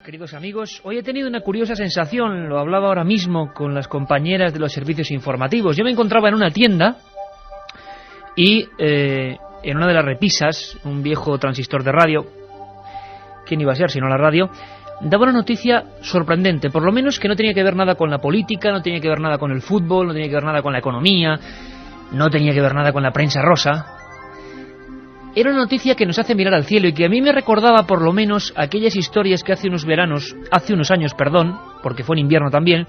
Queridos amigos, hoy he tenido una curiosa sensación, lo hablaba ahora mismo con las compañeras de los servicios informativos. Yo me encontraba en una tienda y en una de las repisas, un viejo transistor de radio, ¿quién iba a ser sino la radio?, daba una noticia sorprendente, por lo menos que no tenía que ver nada con la política, no tenía que ver nada con el fútbol, no tenía que ver nada con la economía, no tenía que ver nada con la prensa rosa. Era una noticia que nos hace mirar al cielo y que a mí me recordaba por lo menos aquellas historias que hace unos años, porque fue en invierno también,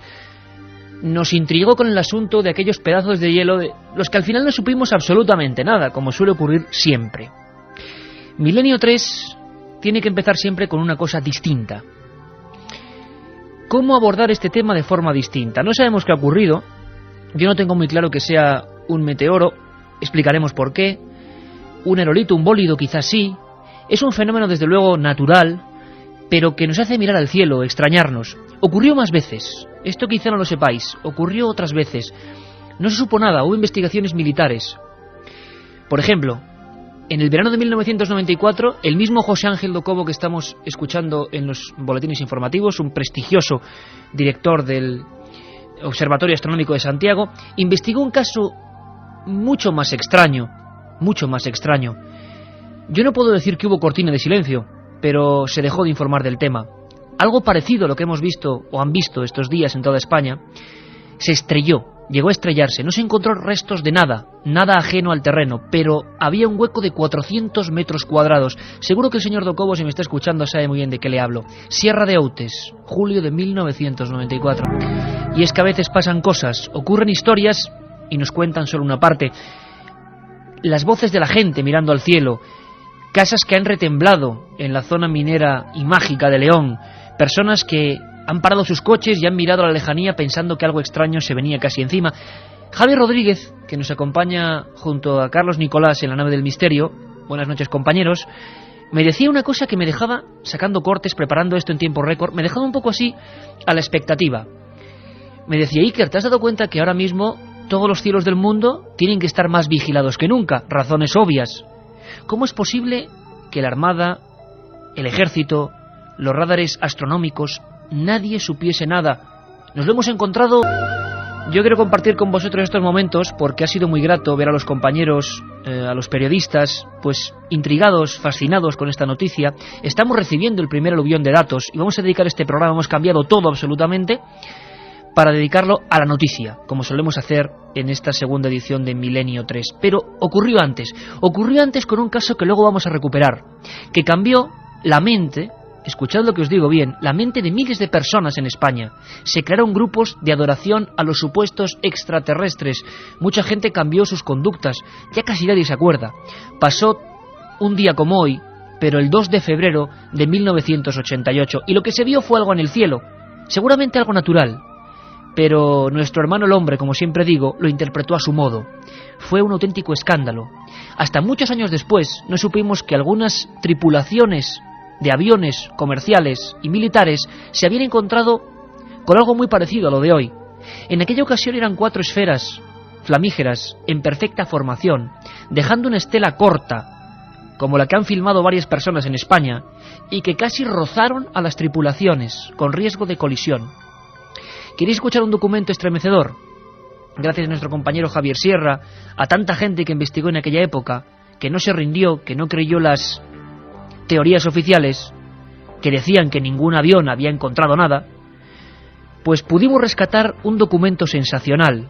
nos intrigó con el asunto de aquellos pedazos de hielo de los que al final no supimos absolutamente nada, como suele ocurrir siempre. Milenio 3 tiene que empezar siempre con una cosa distinta. ¿Cómo abordar este tema de forma distinta? No sabemos qué ha ocurrido, yo no tengo muy claro que sea un meteoro, explicaremos por qué. Un aerolito, un bólido, quizás sí. Es un fenómeno desde luego natural, pero que nos hace mirar al cielo, extrañarnos. Ocurrió más veces, esto quizá no lo sepáis, ocurrió otras veces. No se supo nada, hubo investigaciones militares. Por ejemplo, en el verano de 1994, el mismo José Ángel do Cobo que estamos escuchando en los boletines informativos, un prestigioso director del Observatorio Astronómico de Santiago, investigó un caso mucho más extraño. Yo no puedo decir que hubo cortina de silencio, pero se dejó de informar del tema. Algo parecido a lo que hemos visto o han visto estos días en toda España, se estrelló, llegó a estrellarse, no se encontró restos de nada ajeno al terreno, pero había un hueco de 400 metros cuadrados. Seguro que el señor do Cobo, si me está escuchando, sabe muy bien de qué le hablo. Sierra de Outes, julio de 1994. Y es que a veces pasan cosas, ocurren historias y nos cuentan solo una parte. Las voces de la gente mirando al cielo, casas que han retemblado en la zona minera y mágica de León, personas que han parado sus coches y han mirado a la lejanía pensando que algo extraño se venía casi encima. Javier Rodríguez, que nos acompaña junto a Carlos Nicolás en la nave del misterio, buenas noches compañeros, me decía una cosa que me dejaba, sacando cortes, preparando esto en tiempo récord, me dejaba un poco así a la expectativa. Me decía: Iker, ¿te has dado cuenta que ahora mismo todos los cielos del mundo tienen que estar más vigilados que nunca? Razones obvias. ¿Cómo es posible que la Armada, el Ejército, los radares astronómicos, nadie supiese nada? Nos lo hemos encontrado. Yo quiero compartir con vosotros estos momentos porque ha sido muy grato ver a los compañeros, a los periodistas, pues intrigados, fascinados con esta noticia. Estamos recibiendo el primer aluvión de datos y vamos a dedicar este programa, hemos cambiado todo absolutamente, para dedicarlo a la noticia, como solemos hacer en esta segunda edición de Milenio 3. Pero ocurrió antes con un caso que luego vamos a recuperar, que cambió la mente, escuchad lo que os digo bien, la mente de miles de personas en España. Se crearon grupos de adoración a los supuestos extraterrestres, mucha gente cambió sus conductas, ya casi nadie se acuerda. Pasó un día como hoy, pero el 2 de febrero de 1988, y lo que se vio fue algo en el cielo, seguramente algo natural. Pero nuestro hermano el hombre, como siempre digo, lo interpretó a su modo. Fue un auténtico escándalo. Hasta muchos años después no supimos que algunas tripulaciones de aviones comerciales y militares se habían encontrado con algo muy parecido a lo de hoy. En aquella ocasión eran 4 esferas flamígeras en perfecta formación, dejando una estela corta, como la que han filmado varias personas en España, y que casi rozaron a las tripulaciones, con riesgo de colisión. ¿Queréis escuchar un documento estremecedor? Gracias a nuestro compañero Javier Sierra, a tanta gente que investigó en aquella época, que no se rindió, que no creyó las teorías oficiales, que decían que ningún avión había encontrado nada, pues pudimos rescatar un documento sensacional.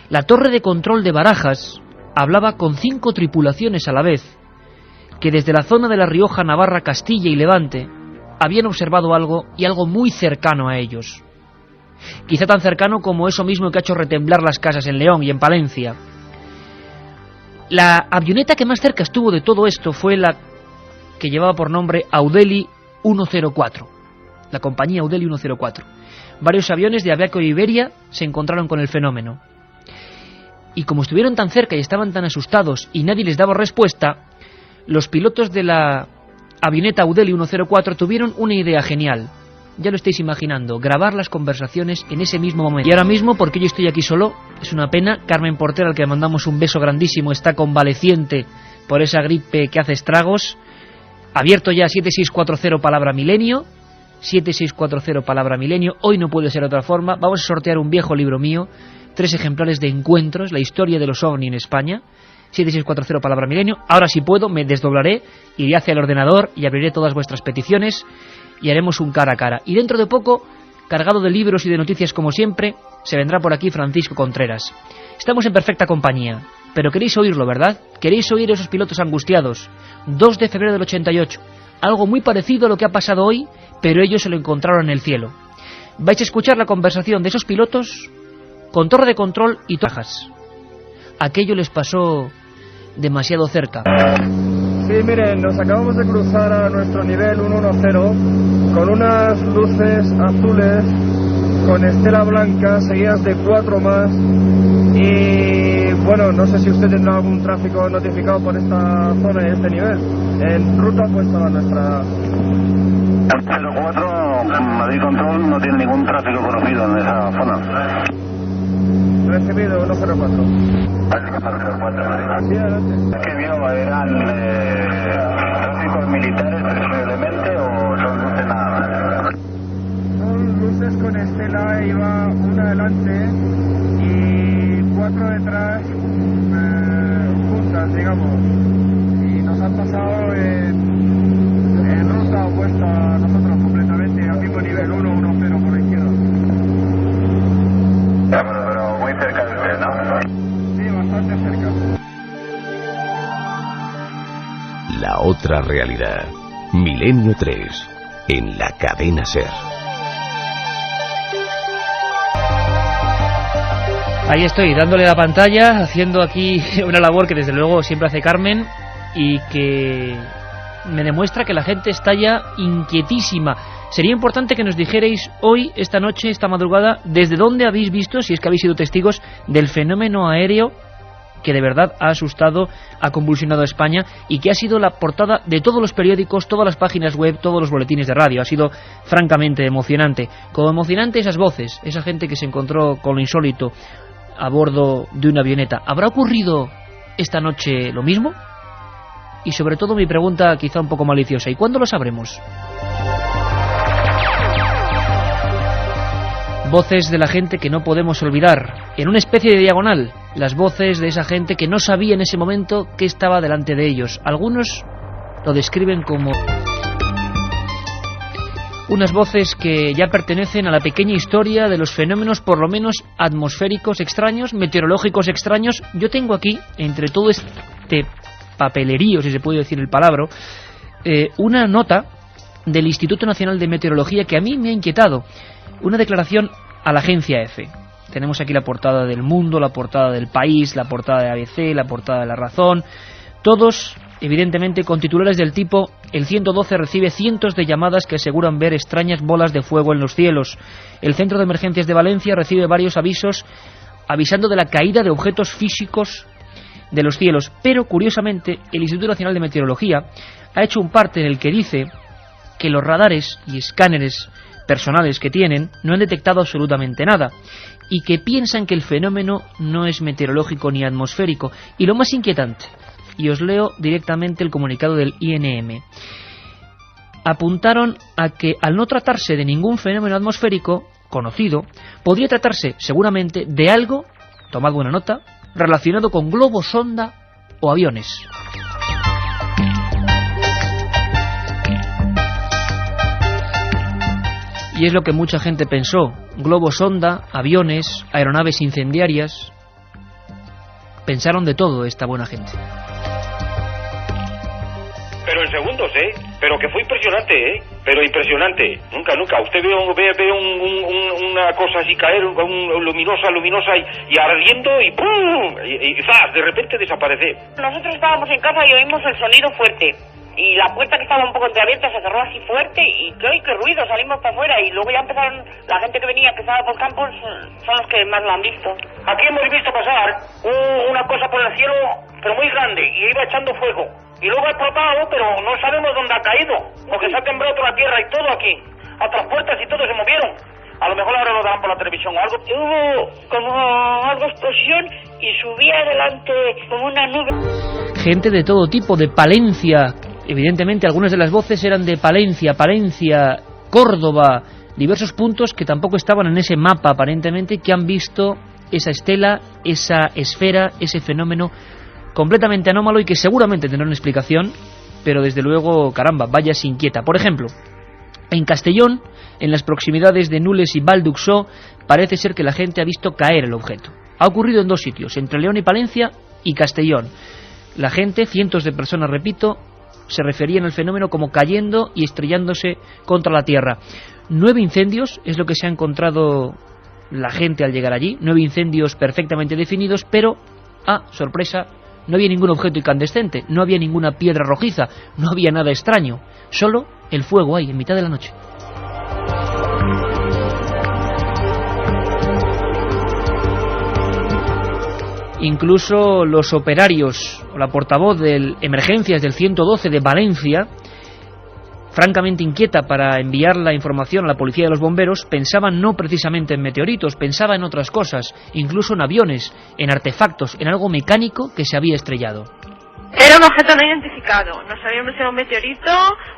La torre de control de Barajas hablaba con 5 tripulaciones a la vez, que desde la zona de La Rioja, Navarra, Castilla y Levante habían observado algo, y algo muy cercano a ellos. Quizá tan cercano como eso mismo que ha hecho retemblar las casas en León y en Palencia. La avioneta que más cerca estuvo de todo esto fue la que llevaba por nombre Audeli 104, la compañía Audeli 104. Varios aviones de Aviaco y Iberia se encontraron con el fenómeno. Y como estuvieron tan cerca y estaban tan asustados y nadie les daba respuesta, los pilotos de la avioneta Audeli 104 tuvieron una idea genial. Ya lo estáis imaginando, grabar las conversaciones en ese mismo momento. Y ahora mismo, porque yo estoy aquí solo, es una pena, Carmen Portera, al que le mandamos un beso grandísimo, está convaleciente por esa gripe que hace estragos. Abierto ya 7640 palabra milenio, 7640 palabra milenio. Hoy no puede ser de otra forma. Vamos a sortear un viejo libro mío, 3 ejemplares de Encuentros, la historia de los ovni en España. 7640 palabra milenio. Ahora si puedo me desdoblaré, iré hacia el ordenador y abriré todas vuestras peticiones y haremos un cara a cara. Y dentro de poco, cargado de libros y de noticias como siempre, se vendrá por aquí Francisco Contreras. Estamos en perfecta compañía, pero queréis oírlo, ¿verdad? Queréis oír esos pilotos angustiados. 2 de febrero del 88. Algo muy parecido a lo que ha pasado hoy, pero ellos se lo encontraron en el cielo. Vais a escuchar la conversación de esos pilotos con torre de control y tojas. Aquello les pasó demasiado cerca. Sí, miren, nos acabamos de cruzar a nuestro nivel 110 con unas luces azules con estela blanca seguidas de 4 más y bueno, no sé si usted tendrá algún tráfico notificado por esta zona y este nivel. En ruta opuesta a nuestra... 04, Madrid Control no tiene ningún tráfico conocido en esa zona. Recibido 104. Así adelante. ¿Qué vio? ¿Eran tráficos militares presumiblemente o son luces nada más? Son luces con estela, iba una adelante y 4 detrás, juntas, digamos. Y nos han pasado en ruta opuesta a nosotros completamente, al mismo nivel 110 por la izquierda. Ya, pero muy cerca de usted, ¿no? Sí, bastante cerca. La otra realidad. Milenio 3. En la cadena SER. Ahí estoy, dándole la pantalla, haciendo aquí una labor que desde luego siempre hace Carmen y que me demuestra que la gente está ya inquietísima. Sería importante que nos dijerais hoy, esta noche, esta madrugada, desde dónde habéis visto, si es que habéis sido testigos del fenómeno aéreo que de verdad ha asustado, ha convulsionado a España y que ha sido la portada de todos los periódicos, todas las páginas web, todos los boletines de radio. Ha sido francamente emocionante. Como emocionante esas voces, esa gente que se encontró con lo insólito a bordo de una avioneta. ¿Habrá ocurrido esta noche lo mismo? Y sobre todo mi pregunta quizá un poco maliciosa, ¿y cuándo lo sabremos? Voces de la gente que no podemos olvidar, en una especie de diagonal, las voces de esa gente que no sabía en ese momento qué estaba delante de ellos. Algunos lo describen como unas voces que ya pertenecen a la pequeña historia de los fenómenos por lo menos atmosféricos extraños, meteorológicos extraños. Yo tengo aquí, entre todo este papelerío, si se puede decir el palabra, una nota del Instituto Nacional de Meteorología que a mí me ha inquietado. Una declaración a la agencia EFE. Tenemos aquí la portada del Mundo, la portada del País, la portada de ABC, la portada de La Razón, todos evidentemente con titulares del tipo: el 112 recibe cientos de llamadas que aseguran ver extrañas bolas de fuego en los cielos. El Centro de Emergencias de Valencia recibe varios avisos avisando de la caída de objetos físicos de los cielos. Pero curiosamente el Instituto Nacional de Meteorología ha hecho un parte en el que dice que los radares y escáneres personales que tienen no han detectado absolutamente nada y que piensan que el fenómeno no es meteorológico ni atmosférico. Y lo más inquietante, y os leo directamente el comunicado del INM, apuntaron a que al no tratarse de ningún fenómeno atmosférico conocido, podría tratarse seguramente de algo, tomad buena nota, relacionado con globos sonda o aviones. Y es lo que mucha gente pensó: globos sonda, aviones, aeronaves incendiarias. Pensaron de todo esta buena gente. Pero en segundos, pero que fue impresionante, pero impresionante. Nunca. Usted ve una cosa así caer, luminosa y ardiendo y ¡pum! Y ¡zas! De repente desaparece. Nosotros estábamos en casa y oímos el sonido fuerte. Y la puerta que estaba un poco entreabierta se cerró así fuerte y qué ruido, salimos para afuera y luego ya empezaron, la gente que venía, que estaba por campos, son los que más lo han visto. Aquí hemos visto pasar una cosa por el cielo, pero muy grande, y iba echando fuego. Y luego ha explotado, pero no sabemos dónde ha caído, porque se ha temblado toda la tierra y todo aquí. Otras puertas y todo se movieron. A lo mejor ahora lo darán por la televisión o algo. Hubo como algo explosión y subía adelante como una nube. Gente de todo tipo, de Palencia. Evidentemente algunas de las voces eran de Palencia, Córdoba, diversos puntos que tampoco estaban en ese mapa aparentemente, que han visto esa estela, esa esfera, ese fenómeno completamente anómalo y que seguramente tendrá una explicación, pero desde luego, caramba, vaya si inquieta. Por ejemplo, en Castellón, en las proximidades de Nules y Val d'Uxó, parece ser que la gente ha visto caer el objeto. Ha ocurrido en 2 sitios, entre León y Palencia y Castellón. La gente, cientos de personas, repito, se referían al fenómeno como cayendo y estrellándose contra la Tierra. 9 incendios es lo que se ha encontrado la gente al llegar allí, 9 incendios perfectamente definidos, pero, sorpresa, no había ningún objeto incandescente, no había ninguna piedra rojiza, no había nada extraño, solo el fuego ahí, en mitad de la noche. Incluso los operarios, o la portavoz de emergencias del 112 de Valencia, francamente inquieta para enviar la información a la policía de los bomberos, pensaba no precisamente en meteoritos, pensaba en otras cosas, incluso en aviones, en artefactos, en algo mecánico que se había estrellado. Era un objeto no identificado, no sabíamos si era un meteorito,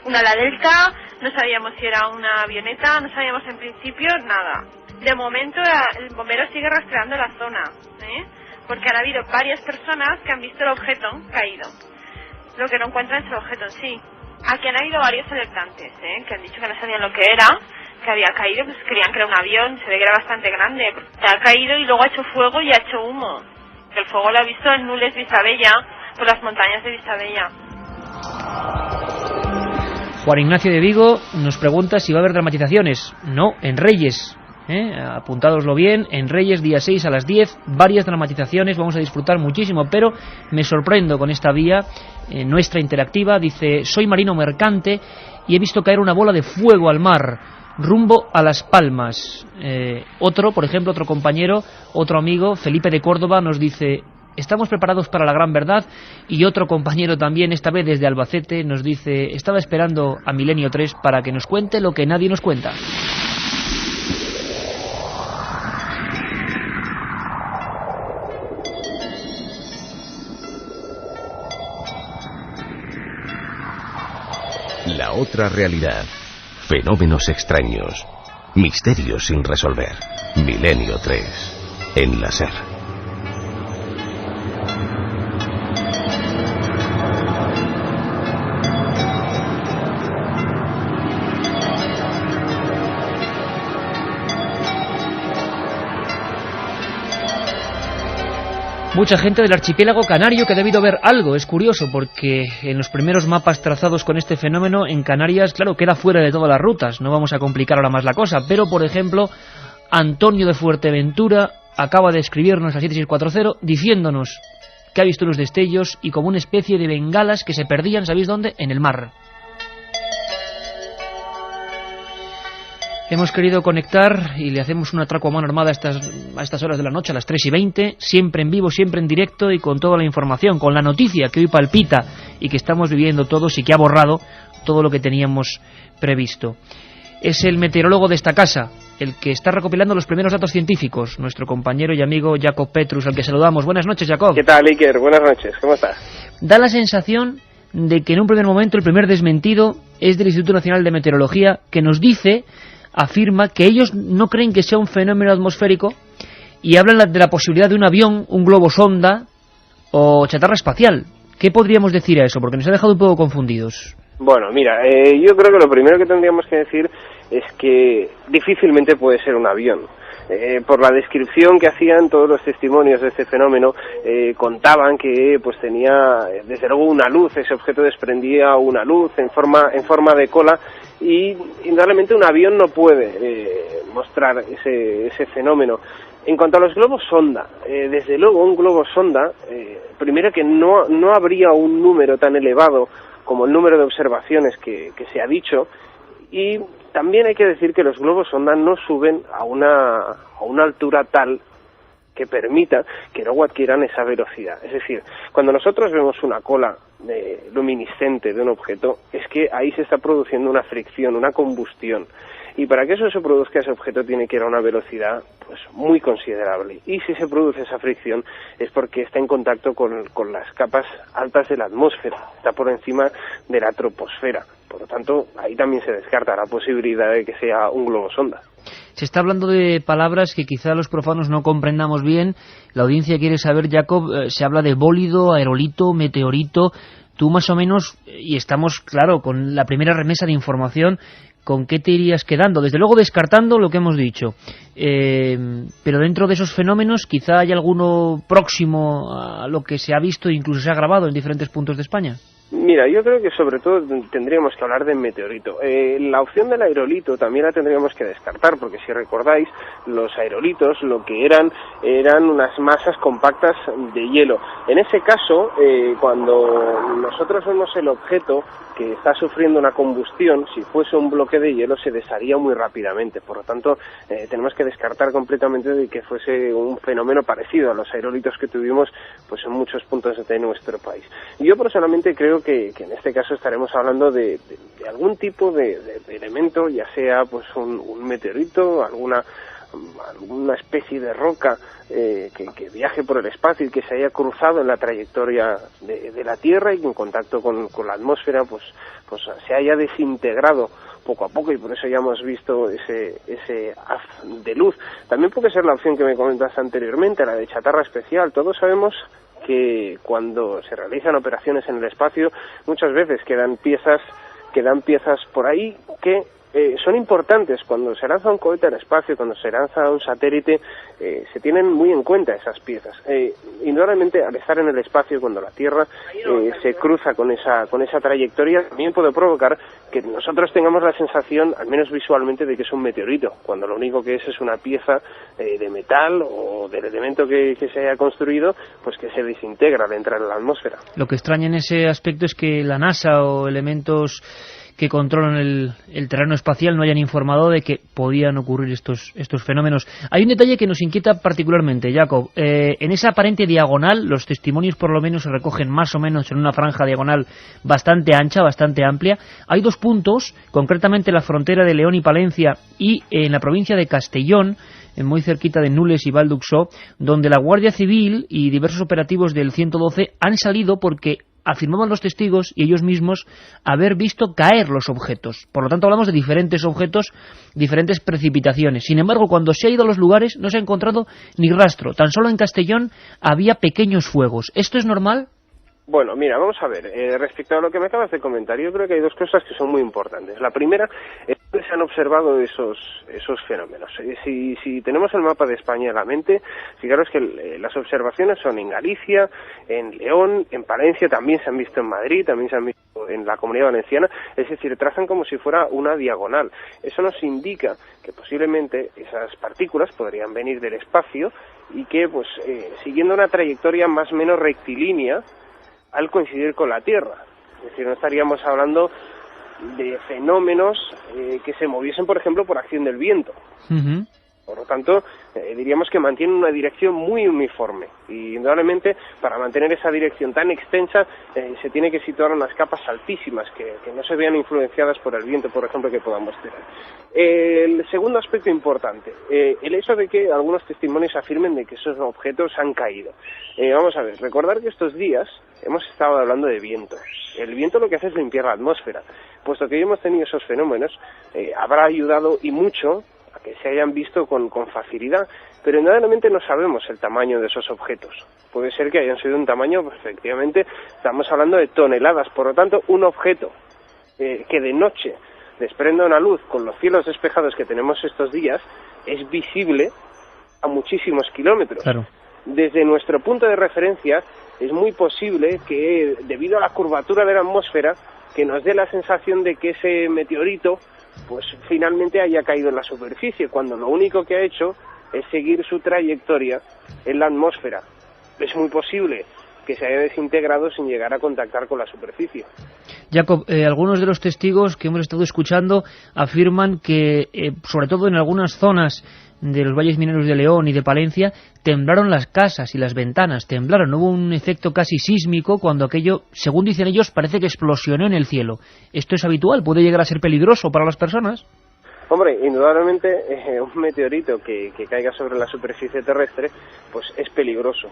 una ala delta, no sabíamos si era una avioneta, no sabíamos en principio nada. De momento el bombero sigue rastreando la zona, porque han habido varias personas que han visto el objeto caído. Lo que no encuentran es el objeto en sí. Aquí han habido varios alertantes, que han dicho que no sabían lo que era, que había caído, pues creían que era un avión, se ve que era bastante grande. Ha caído y luego ha hecho fuego y ha hecho humo. El fuego lo ha visto en Nules, Vistabella, por las montañas de Vistabella. Juan Ignacio de Vigo nos pregunta si va a haber dramatizaciones. No, en Reyes. Apuntádoslo bien, en Reyes, día 6 a las 10, varias dramatizaciones, vamos a disfrutar muchísimo, pero me sorprendo con esta vía nuestra interactiva. Dice: soy marino mercante y he visto caer una bola de fuego al mar, rumbo a Las Palmas. Por ejemplo, otro compañero, otro amigo, Felipe de Córdoba, nos dice: estamos preparados para la gran verdad. Y otro compañero también, esta vez desde Albacete, nos dice: estaba esperando a Milenio 3 para que nos cuente lo que nadie nos cuenta. La otra realidad. Fenómenos extraños. Misterios sin resolver. Milenio 3. En la SER. Mucha gente del archipiélago canario que ha debido ver algo. Es curioso porque en los primeros mapas trazados con este fenómeno en Canarias, claro, queda fuera de todas las rutas. No vamos a complicar ahora más la cosa, pero por ejemplo, Antonio de Fuerteventura acaba de escribirnos a 7640 diciéndonos que ha visto unos destellos y como una especie de bengalas que se perdían, ¿sabéis dónde? En el mar. Hemos querido conectar y le hacemos un atraco a mano armada a estas horas de la noche, a las 3:20, siempre en vivo, siempre en directo y con toda la información, con la noticia que hoy palpita y que estamos viviendo todos y que ha borrado todo lo que teníamos previsto. Es el meteorólogo de esta casa, el que está recopilando los primeros datos científicos, nuestro compañero y amigo Jacob Petrus, al que saludamos. Buenas noches, Jacob. ¿Qué tal, Iker? Buenas noches, ¿cómo estás? Da la sensación de que en un primer momento el primer desmentido es del Instituto Nacional de Meteorología, que nos afirma que ellos no creen que sea un fenómeno atmosférico y hablan de la posibilidad de un avión, un globo sonda o chatarra espacial. ¿Qué podríamos decir a eso? Porque nos ha dejado un poco confundidos. Bueno, mira, yo creo que lo primero que tendríamos que decir es que difícilmente puede ser un avión. Por la descripción que hacían todos los testimonios de este fenómeno, contaban que pues tenía desde luego una luz, ese objeto desprendía una luz en forma de cola y indudablemente un avión no puede mostrar ese fenómeno. En cuanto a los globos sonda, desde luego un globo sonda, primero que no habría un número tan elevado como el número de observaciones que se ha dicho, y también hay que decir que los globos sonda no suben a una altura tal que permita que luego adquieran esa velocidad. Es decir, cuando nosotros vemos una cola luminiscente de un objeto, es que ahí se está produciendo una fricción, una combustión. Y para que eso se produzca, ese objeto tiene que ir a una velocidad pues muy considerable. Y si se produce esa fricción es porque está en contacto con las capas altas de la atmósfera, está por encima de la troposfera. Por lo tanto, ahí también se descarta la posibilidad de que sea un globo sonda. Se está hablando de palabras que quizá los profanos no comprendamos bien. La audiencia quiere saber, Jacob, se habla de bólido, aerolito, meteorito. Tú más o menos, y estamos, claro, con la primera remesa de información, ¿con qué te irías quedando? Desde luego descartando lo que hemos dicho. Pero dentro de esos fenómenos, quizá hay alguno próximo a lo que se ha visto e incluso se ha grabado en diferentes puntos de España. Mira, yo creo que sobre todo tendríamos que hablar de meteorito. La opción del aerolito también la tendríamos que descartar, porque si recordáis, los aerolitos lo que eran unas masas compactas de hielo. En ese caso, cuando nosotros vemos el objeto que está sufriendo una combustión, si fuese un bloque de hielo se desharía muy rápidamente. Por lo tanto, tenemos que descartar completamente de que fuese un fenómeno parecido a los aerolitos que tuvimos pues en muchos puntos de nuestro país. Yo personalmente creo que en este caso estaremos hablando de algún tipo de elemento, ya sea pues un meteorito, alguna especie de roca que viaje por el espacio y que se haya cruzado en la trayectoria de la Tierra y que en contacto con la atmósfera pues se haya desintegrado poco a poco, y por eso ya hemos visto ese haz de luz. También puede ser la opción que me comentas anteriormente, la de chatarra especial. Todos sabemos que cuando se realizan operaciones en el espacio muchas veces quedan piezas por ahí que son importantes. Cuando se lanza un cohete al espacio, cuando se lanza un satélite, se tienen muy en cuenta esas piezas. Indudablemente, al estar en el espacio, cuando la Tierra se cruza con esa trayectoria, también puede provocar que nosotros tengamos la sensación, al menos visualmente, de que es un meteorito, cuando lo único que es una pieza de metal o del elemento que se haya construido, pues que se desintegra al entrar en la atmósfera. Lo que extraña en ese aspecto es que la NASA o elementos que controlan el terreno espacial no hayan informado de que podían ocurrir estos fenómenos. Hay un detalle que nos inquieta particularmente, Jacob. En esa aparente diagonal, los testimonios por lo menos se recogen más o menos en una franja diagonal bastante ancha, bastante amplia. Hay dos puntos, concretamente la frontera de León y Palencia y en la provincia de Castellón, muy cerquita de Nules y Valduxó, donde la Guardia Civil y diversos operativos del 112 han salido porque afirmaban los testigos y ellos mismos haber visto caer los objetos. Por lo tanto, hablamos de diferentes objetos, diferentes precipitaciones. Sin embargo, cuando se ha ido a los lugares no se ha encontrado ni rastro. Tan solo en Castellón había pequeños fuegos. ¿Esto es normal? Bueno, mira, vamos a ver. Respecto a lo que me acabas de comentar, yo creo que hay dos cosas que son muy importantes. La primera es que se han observado esos fenómenos. Si tenemos el mapa de España en la mente, fijaros que las observaciones son en Galicia, en León, en Palencia, también se han visto en Madrid, también se han visto en la Comunidad Valenciana, es decir, trazan como si fuera una diagonal. Eso nos indica que posiblemente esas partículas podrían venir del espacio y que, pues, siguiendo una trayectoria más o menos rectilínea, al coincidir con la Tierra. Es decir, no estaríamos hablando de fenómenos que se moviesen, por ejemplo, por acción del viento. Uh-huh. Por lo tanto, diríamos que mantienen una dirección muy uniforme. Y indudablemente, para mantener esa dirección tan extensa, se tiene que situar unas capas altísimas que no se vean influenciadas por el viento, por ejemplo, que podamos tener. El segundo aspecto importante, el hecho de que algunos testimonios afirmen de que esos objetos han caído. Vamos a ver, recordar que estos días hemos estado hablando de viento. El viento lo que hace es limpiar la atmósfera. Puesto que hoy hemos tenido esos fenómenos, habrá ayudado y mucho a que se hayan visto con facilidad, pero indudablemente no sabemos el tamaño de esos objetos. Puede ser que hayan sido un tamaño, pues, efectivamente, estamos hablando de toneladas. Por lo tanto, un objeto que de noche desprenda una luz con los cielos despejados que tenemos estos días es visible a muchísimos kilómetros. Claro. Desde nuestro punto de referencia es muy posible que, debido a la curvatura de la atmósfera, que nos dé la sensación de que ese meteorito pues finalmente haya caído en la superficie, cuando lo único que ha hecho es seguir su trayectoria en la atmósfera. Es muy posible que se haya desintegrado sin llegar a contactar con la superficie. Jacob, algunos de los testigos que hemos estado escuchando afirman que, sobre todo en algunas zonas de los valles mineros de León y de Palencia, temblaron las casas y las ventanas, temblaron. Hubo un efecto casi sísmico cuando aquello, según dicen ellos, parece que explosionó en el cielo. ¿Esto es habitual? ¿Puede llegar a ser peligroso para las personas? Hombre, indudablemente un meteorito que caiga sobre la superficie terrestre pues es peligroso,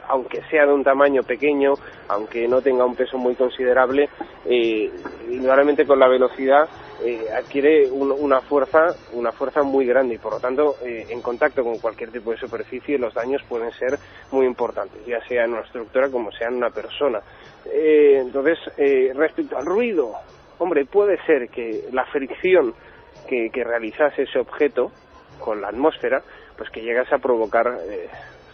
aunque sea de un tamaño pequeño, aunque no tenga un peso muy considerable, indudablemente con la velocidad adquiere una fuerza muy grande y por lo tanto en contacto con cualquier tipo de superficie los daños pueden ser muy importantes, ya sea en una estructura como sea en una persona. Entonces, respecto al ruido, hombre, puede ser que la fricción que realizase ese objeto con la atmósfera, pues que llegase a provocar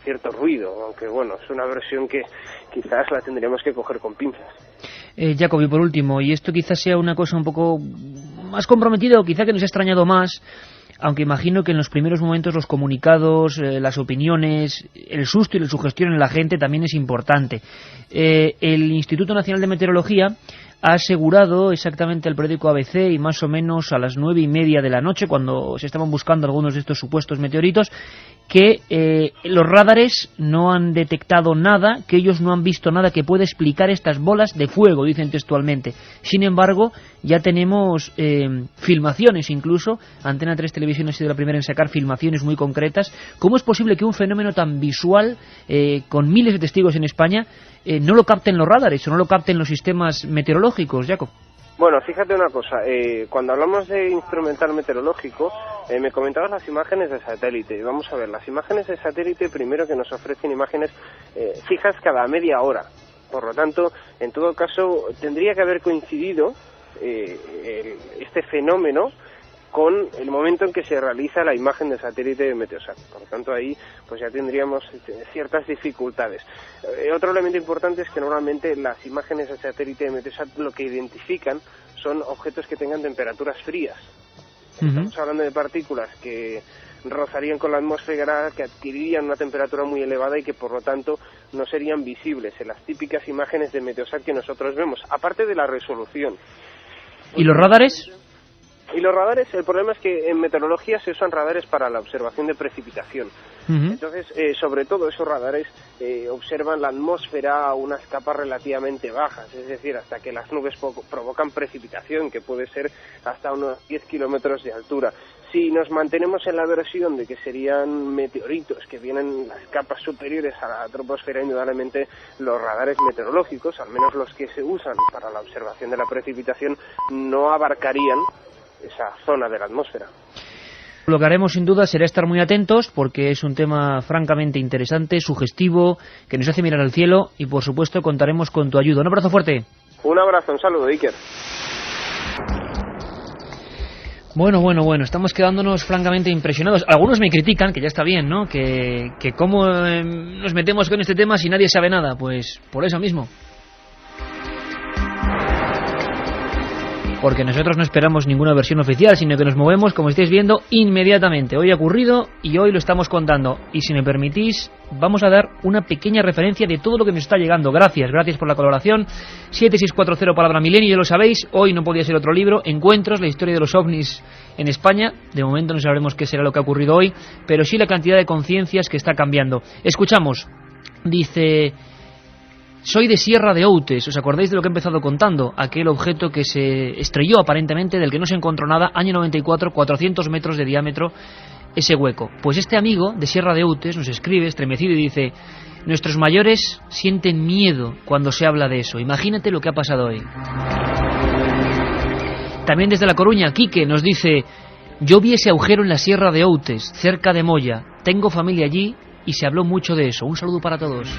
cierto ruido, aunque bueno, es una versión que quizás la tendríamos que coger con pinzas. Jacobi, por último, y esto quizás sea una cosa un poco más comprometida o quizá que nos ha extrañado más, aunque imagino que en los primeros momentos los comunicados, las opiniones, el susto y la sugestión en la gente también es importante. El Instituto Nacional de Meteorología ha asegurado exactamente al periódico ABC y más o menos a las 9:30 de la noche, cuando se estaban buscando algunos de estos supuestos meteoritos, que los radares no han detectado nada, que ellos no han visto nada que pueda explicar estas bolas de fuego, dicen textualmente. Sin embargo, ya tenemos filmaciones incluso, Antena 3 Televisión ha sido la primera en sacar filmaciones muy concretas. ¿Cómo es posible que un fenómeno tan visual, con miles de testigos en España, no lo capten los radares o no lo capten los sistemas meteorológicos, Jacob? Bueno, fíjate una cosa, cuando hablamos de instrumental meteorológico, me comentabas las imágenes de satélite. Vamos a ver, las imágenes de satélite, primero que nos ofrecen imágenes fijas cada media hora. Por lo tanto, en todo caso, tendría que haber coincidido este fenómeno con el momento en que se realiza la imagen de satélite de Meteosat. Por lo tanto, ahí pues ya tendríamos ciertas dificultades. Otro elemento importante es que normalmente las imágenes de satélite de Meteosat lo que identifican son objetos que tengan temperaturas frías. Estamos hablando de partículas que rozarían con la atmósfera, que adquirirían una temperatura muy elevada y que por lo tanto no serían visibles en las típicas imágenes de Meteosat que nosotros vemos, aparte de la resolución. ¿Y los radares? Y los radares, el problema es que en meteorología se usan radares para la observación de precipitación. Entonces, sobre todo esos radares observan la atmósfera a unas capas relativamente bajas, es decir, hasta que las nubes provocan precipitación, que puede ser hasta unos 10 kilómetros de altura. Si nos mantenemos en la versión de que serían meteoritos que vienen en las capas superiores a la troposfera, indudablemente los radares meteorológicos, al menos los que se usan para la observación de la precipitación, no abarcarían esa zona de la atmósfera. Lo que haremos sin duda será estar muy atentos porque es un tema francamente interesante, sugestivo, que nos hace mirar al cielo y por supuesto contaremos con tu ayuda. Un abrazo fuerte. Un abrazo, un saludo, Iker. Bueno, estamos quedándonos francamente impresionados. Algunos me critican, que ya está bien, ¿no? Que cómo nos metemos con este tema si nadie sabe nada. Pues por eso mismo. Porque nosotros no esperamos ninguna versión oficial, sino que nos movemos, como estáis viendo, inmediatamente. Hoy ha ocurrido y hoy lo estamos contando. Y si me permitís, vamos a dar una pequeña referencia de todo lo que nos está llegando. Gracias por la colaboración. 7640 palabra milenio, ya lo sabéis. Hoy no podía ser otro libro. Encuentros, la historia de los ovnis en España. De momento no sabremos qué será lo que ha ocurrido hoy, pero sí la cantidad de conciencias que está cambiando. Escuchamos. Dice... Soy de Sierra de Outes, ¿os acordáis de lo que he empezado contando? Aquel objeto que se estrelló aparentemente, del que no se encontró nada, año 94, 400 metros de diámetro, ese hueco. Pues este amigo de Sierra de Outes nos escribe, estremecido, y dice: nuestros mayores sienten miedo cuando se habla de eso. Imagínate lo que ha pasado hoy. También desde La Coruña, Quique nos dice: yo vi ese agujero en la Sierra de Outes, cerca de Moya. Tengo familia allí y se habló mucho de eso. Un saludo para todos.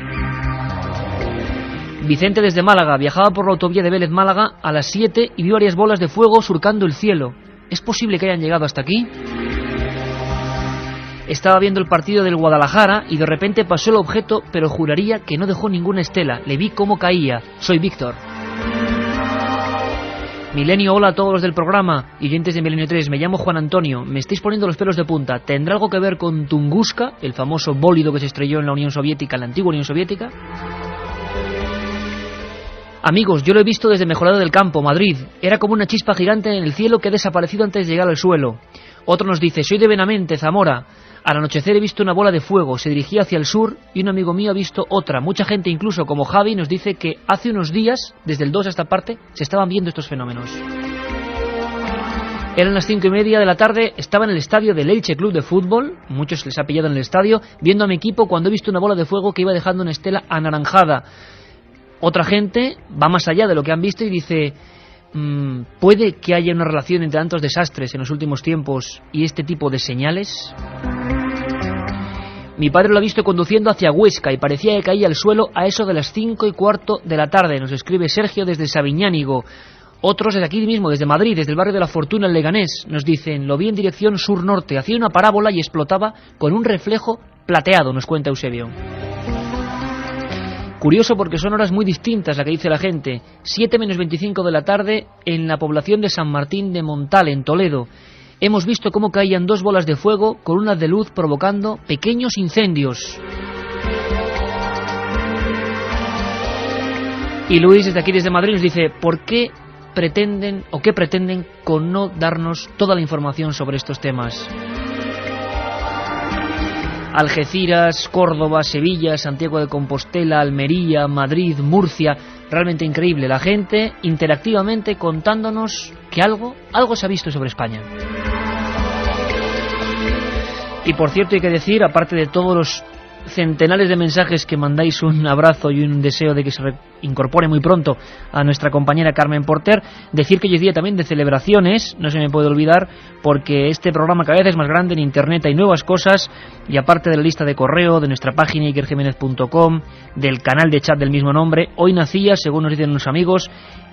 Vicente desde Málaga, viajaba por la autovía de Vélez-Málaga a las 7 y vio varias bolas de fuego surcando el cielo. ¿Es posible que hayan llegado hasta aquí? Estaba viendo el partido del Guadalajara y de repente pasó el objeto, pero juraría que no dejó ninguna estela. Le vi cómo caía. Soy Víctor. Milenio, hola a todos los del programa y oyentes de Milenio 3. Me llamo Juan Antonio. Me estáis poniendo los pelos de punta. ¿Tendrá algo que ver con Tunguska, el famoso bólido que se estrelló en la Unión Soviética, en la antigua Unión Soviética? Amigos, yo lo he visto desde Mejorado del Campo, Madrid. Era como una chispa gigante en el cielo que ha desaparecido antes de llegar al suelo. Otro nos dice: soy de Benavente, Zamora. Al anochecer he visto una bola de fuego, se dirigía hacia el sur y un amigo mío ha visto otra. Mucha gente, incluso como Javi, nos dice que hace unos días, desde el 2 a esta parte, se estaban viendo estos fenómenos. Eran las 5:30 de la tarde, estaba en el estadio del Elche Club de Fútbol, muchos les ha pillado en el estadio, viendo a mi equipo cuando he visto una bola de fuego que iba dejando una estela anaranjada. Otra gente va más allá de lo que han visto y dice, ¿puede que haya una relación entre tantos desastres en los últimos tiempos y este tipo de señales? Mi padre lo ha visto conduciendo hacia Huesca y parecía que caía al suelo a eso de las 5:15 de la tarde, nos escribe Sergio desde Sabiñánigo. Otros desde aquí mismo, desde Madrid, desde el barrio de la Fortuna, en Leganés, nos dicen, lo vi en dirección sur-norte, hacía una parábola y explotaba con un reflejo plateado, nos cuenta Eusebio. Curioso porque son horas muy distintas la que dice la gente. 7:25 de la tarde en la población de San Martín de Montal, en Toledo. Hemos visto cómo caían 2 bolas de fuego con una de luz provocando pequeños incendios. Y Luis, desde aquí, desde Madrid, nos dice, ¿por qué pretenden o qué pretenden con no darnos toda la información sobre estos temas? Algeciras, Córdoba, Sevilla, Santiago de Compostela, Almería, Madrid, Murcia, realmente increíble. La gente interactivamente contándonos que algo se ha visto sobre España. Y por cierto hay que decir, aparte de todos los centenares de mensajes que mandáis un abrazo y un deseo de que se incorpore muy pronto a nuestra compañera Carmen Porter, decir que hoy es día también de celebraciones, no se me puede olvidar, porque este programa cada vez es más grande, en internet hay nuevas cosas, y aparte de la lista de correo, de nuestra página ikerjimenez.com, del canal de chat del mismo nombre, hoy nacía, según nos dicen unos amigos,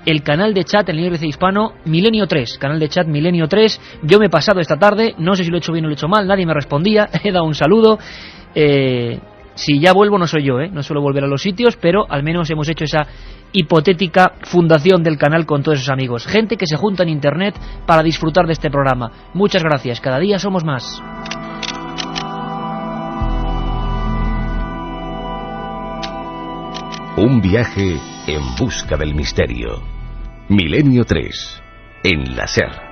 el canal de chat en el IRC hispano Milenio 3, canal de chat Milenio 3. Yo me he pasado esta tarde, no sé si lo he hecho bien o lo he hecho mal, nadie me respondía, he dado un saludo. Si ya vuelvo no soy yo, no suelo volver a los sitios, pero al menos hemos hecho esa hipotética fundación del canal con todos esos amigos. Gente que se junta en internet para disfrutar de este programa. Muchas gracias, cada día somos más. Un viaje en busca del misterio. Milenio 3, en la SER.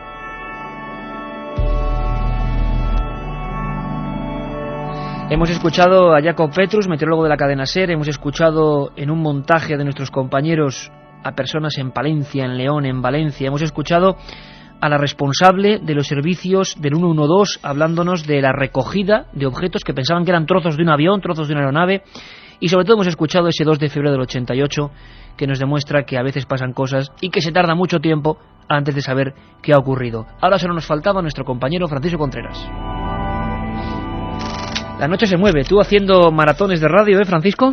Hemos escuchado a Jacob Petrus, meteorólogo de la cadena SER, hemos escuchado en un montaje de nuestros compañeros a personas en Palencia, en León, en Valencia, hemos escuchado a la responsable de los servicios del 112 hablándonos de la recogida de objetos que pensaban que eran trozos de un avión, trozos de una aeronave, y sobre todo hemos escuchado ese 2 de febrero del 88 que nos demuestra que a veces pasan cosas y que se tarda mucho tiempo antes de saber qué ha ocurrido. Ahora solo nos faltaba nuestro compañero Francisco Contreras. La noche se mueve, tú haciendo maratones de radio, Francisco?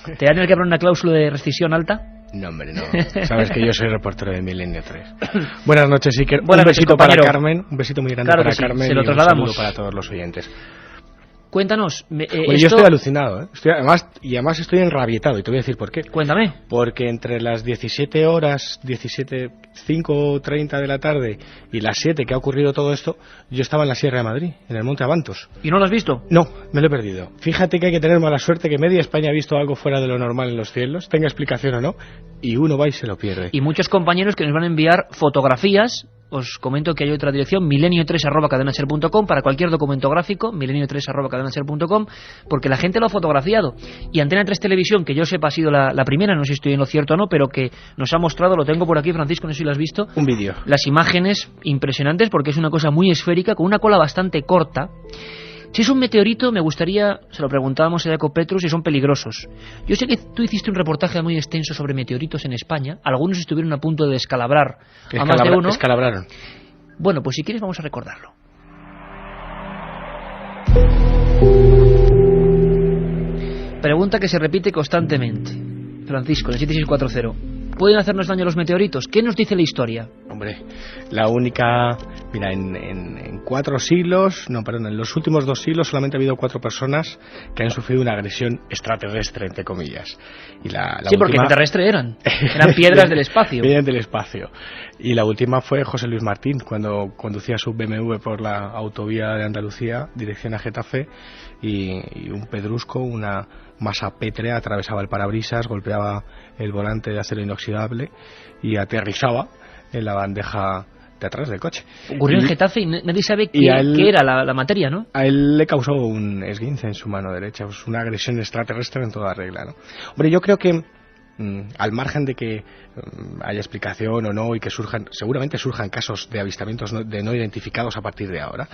¿Te van a tener que poner una cláusula de rescisión alta? No, hombre, no. Sabes que yo soy reportero de Milenio 3. Buenas noches, Iker. Buenas noches, besito compañero. para Carmen, un besito muy grande, claro, para Carmen, se lo y trasladamos. un saludo para todos los oyentes. Cuéntanos. Yo estoy alucinado, además estoy enrabietado, y te voy a decir por qué. Cuéntame. Porque entre las 17 horas, 5:30 de la tarde y las 7 que ha ocurrido todo esto, yo estaba en la Sierra de Madrid, en el Monte Abantos. ¿Y no lo has visto? No, me lo he perdido. Fíjate que hay que tener mala suerte, que media España ha visto algo fuera de lo normal en los cielos, tenga explicación o no, y uno va y se lo pierde. Y muchos compañeros que nos van a enviar fotografías. Os comento que hay otra dirección, milenio3@cadenaser.com, para cualquier documento gráfico, milenio3@cadenaser.com, porque la gente lo ha fotografiado. Y Antena 3 Televisión, que yo sepa ha sido la primera, no sé si estoy en lo cierto o no, pero que nos ha mostrado, lo tengo por aquí, Francisco, no sé si lo has visto. Un vídeo. Las imágenes impresionantes, porque es una cosa muy esférica, con una cola bastante corta. Si es un meteorito, me gustaría, se lo preguntábamos a Jacob Petrus, si son peligrosos. Yo sé que tú hiciste un reportaje muy extenso sobre meteoritos en España. Algunos estuvieron a punto de descalabrar a más de uno. Descalabraron. Bueno, pues si quieres vamos a recordarlo. Pregunta que se repite constantemente. Francisco, en el 7640. ¿Pueden hacernos daño los meteoritos? ¿Qué nos dice la historia? Hombre, la única... Mira, en 4 siglos... No, perdón, en los últimos 2 siglos solamente ha habido 4 personas que han sufrido una agresión extraterrestre, entre comillas. Y la sí, porque última... extraterrestre eran piedras del espacio. Vienen del espacio. Y la última fue José Luis Martín, cuando conducía su BMW por la autovía de Andalucía, dirección a Getafe, y un pedrusco, una masa pétrea, atravesaba el parabrisas, golpeaba el volante de acero inoxidable y aterrizaba en la bandeja de atrás del coche. Ocurrió en Getafe y nadie sabe qué era la materia, ¿no? A él le causó un esguince en su mano derecha, pues una agresión extraterrestre en toda regla, ¿no? Hombre, yo creo que al margen de que haya explicación o no y que seguramente surjan casos de avistamientos de no identificados a partir de ahora,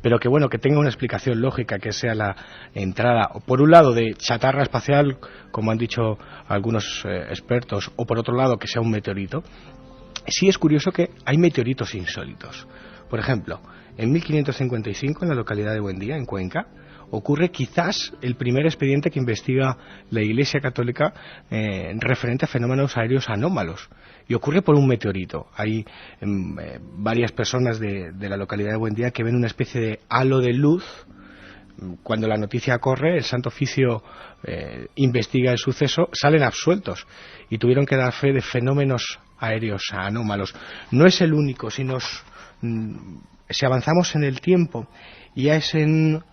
pero que bueno, que tenga una explicación lógica, que sea la entrada, por un lado, de chatarra espacial, como han dicho algunos expertos, o por otro lado, que sea un meteorito. Sí es curioso que hay meteoritos insólitos. Por ejemplo, en 1555, en la localidad de Buendía, en Cuenca, ocurre quizás el primer expediente que investiga la Iglesia Católica referente a fenómenos aéreos anómalos. Y ocurre por un meteorito. Hay varias personas de la localidad de Buendía que ven una especie de halo de luz. Cuando la noticia corre, el Santo Oficio investiga el suceso, salen absueltos y tuvieron que dar fe de fenómenos aéreos anómalos. No es el único, si avanzamos en el tiempo, ya es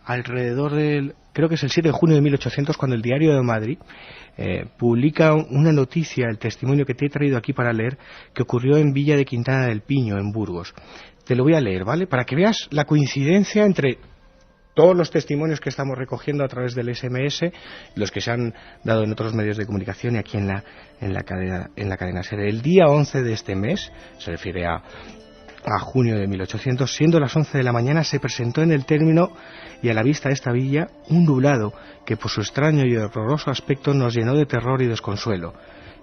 alrededor del, creo que es el 7 de junio de 1800, cuando el Diario de Madrid publica una noticia, el testimonio que te he traído aquí para leer, que ocurrió en Villa de Quintana del Piño, en Burgos. Te lo voy a leer, ¿vale? Para que veas la coincidencia entre todos los testimonios que estamos recogiendo a través del SMS, los que se han dado en otros medios de comunicación y aquí en la cadena SER. El día 11 de este mes, se refiere a junio de 1800, siendo las 11 de la mañana, se presentó en el término y a la vista de esta villa un nublado que por su extraño y horroroso aspecto nos llenó de terror y desconsuelo.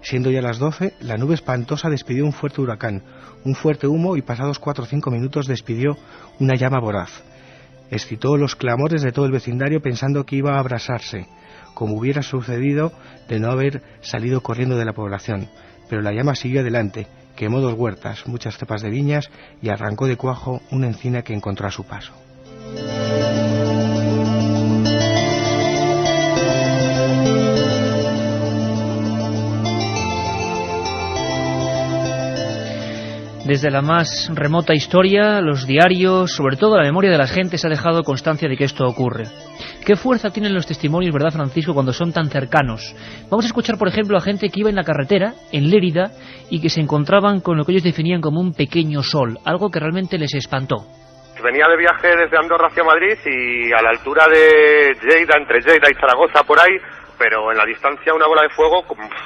Siendo ya las 12, la nube espantosa despidió un fuerte huracán, un fuerte humo, y pasados 4 o 5 minutos despidió una llama voraz. Excitó los clamores de todo el vecindario pensando que iba a abrasarse, como hubiera sucedido de no haber salido corriendo de la población. Pero la llama siguió adelante, quemó 2 huertas, muchas cepas de viñas y arrancó de cuajo una encina que encontró a su paso. Desde la más remota historia, los diarios, sobre todo la memoria de las gentes, ha dejado constancia de que esto ocurre. ¿Qué fuerza tienen los testimonios, verdad, Francisco, cuando son tan cercanos? Vamos a escuchar, por ejemplo, a gente que iba en la carretera, en Lérida, y que se encontraban con lo que ellos definían como un pequeño sol, algo que realmente les espantó. Venía de viaje desde Andorra hacia Madrid y a la altura de Lleida, entre Lleida y Zaragoza, por ahí, pero en la distancia una bola de fuego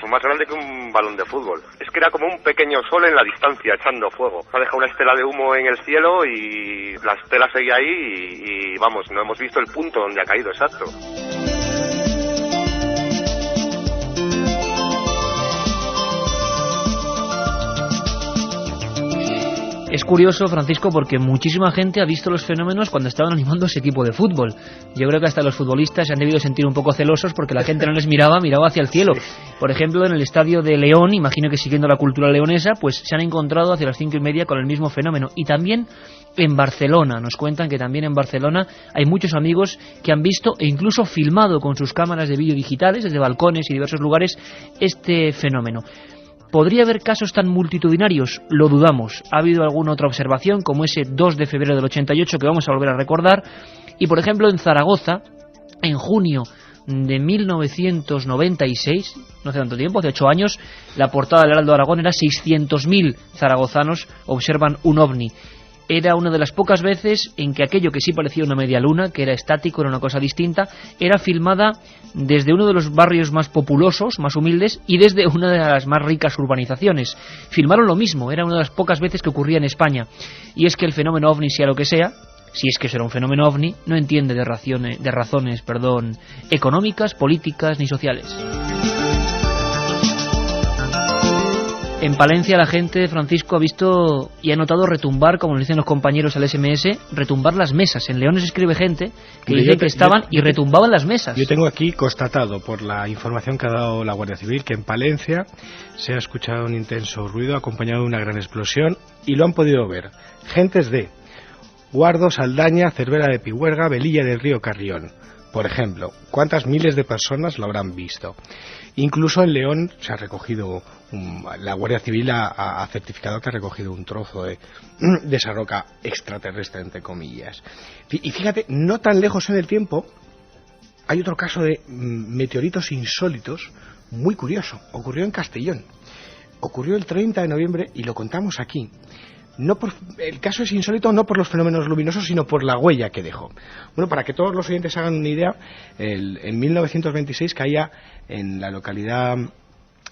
más grande que un balón de fútbol. Es que era como un pequeño sol en la distancia, echando fuego. Ha dejado una estela de humo en el cielo y la estela seguía ahí y vamos, no hemos visto el punto donde ha caído exacto. Es curioso, Francisco, porque muchísima gente ha visto los fenómenos cuando estaban animando ese equipo de fútbol. Yo creo que hasta los futbolistas se han debido sentir un poco celosos porque la gente no les miraba hacia el cielo. Por ejemplo, en el estadio de León, imagino que siguiendo la cultura leonesa, pues se han encontrado hacia las 5:30 con el mismo fenómeno. Y también en Barcelona, nos cuentan que también en Barcelona hay muchos amigos que han visto e incluso filmado con sus cámaras de vídeo digitales desde balcones y diversos lugares este fenómeno. ¿Podría haber casos tan multitudinarios? Lo dudamos. Ha habido alguna otra observación, como ese 2 de febrero del 88, que vamos a volver a recordar. Y, por ejemplo, en Zaragoza, en junio de 1996, no hace tanto tiempo, hace 8 años, la portada del Heraldo de Aragón era 600.000 zaragozanos observan un ovni. Era una de las pocas veces en que aquello que sí parecía una media luna, que era estático, era una cosa distinta, era filmada desde uno de los barrios más populosos, más humildes, y desde una de las más ricas urbanizaciones. Filmaron lo mismo, era una de las pocas veces que ocurría en España. Y es que el fenómeno ovni, sea lo que sea, si es que será un fenómeno ovni, no entiende de razones económicas, políticas ni sociales. En Palencia la gente, Francisco, ha visto y ha notado retumbar, como nos dicen los compañeros al SMS, retumbar las mesas. En León se escribe gente que dice que estaban y retumbaban las mesas. Yo tengo aquí constatado, por la información que ha dado la Guardia Civil, que en Palencia se ha escuchado un intenso ruido acompañado de una gran explosión y lo han podido ver gentes de Guardo, Saldaña, Cervera de Pihuerga, Velilla del Río Carrión. Por ejemplo, ¿cuántas miles de personas lo habrán visto? Incluso en León se ha recogido, la Guardia Civil ha certificado que ha recogido un trozo de esa roca extraterrestre, entre comillas. Y fíjate, no tan lejos en el tiempo, hay otro caso de meteoritos insólitos muy curioso. Ocurrió en Castellón. Ocurrió el 30 de noviembre y lo contamos aquí. El caso es insólito no por los fenómenos luminosos, sino por la huella que dejó. Bueno, para que todos los oyentes hagan una idea, en 1926 caía en la localidad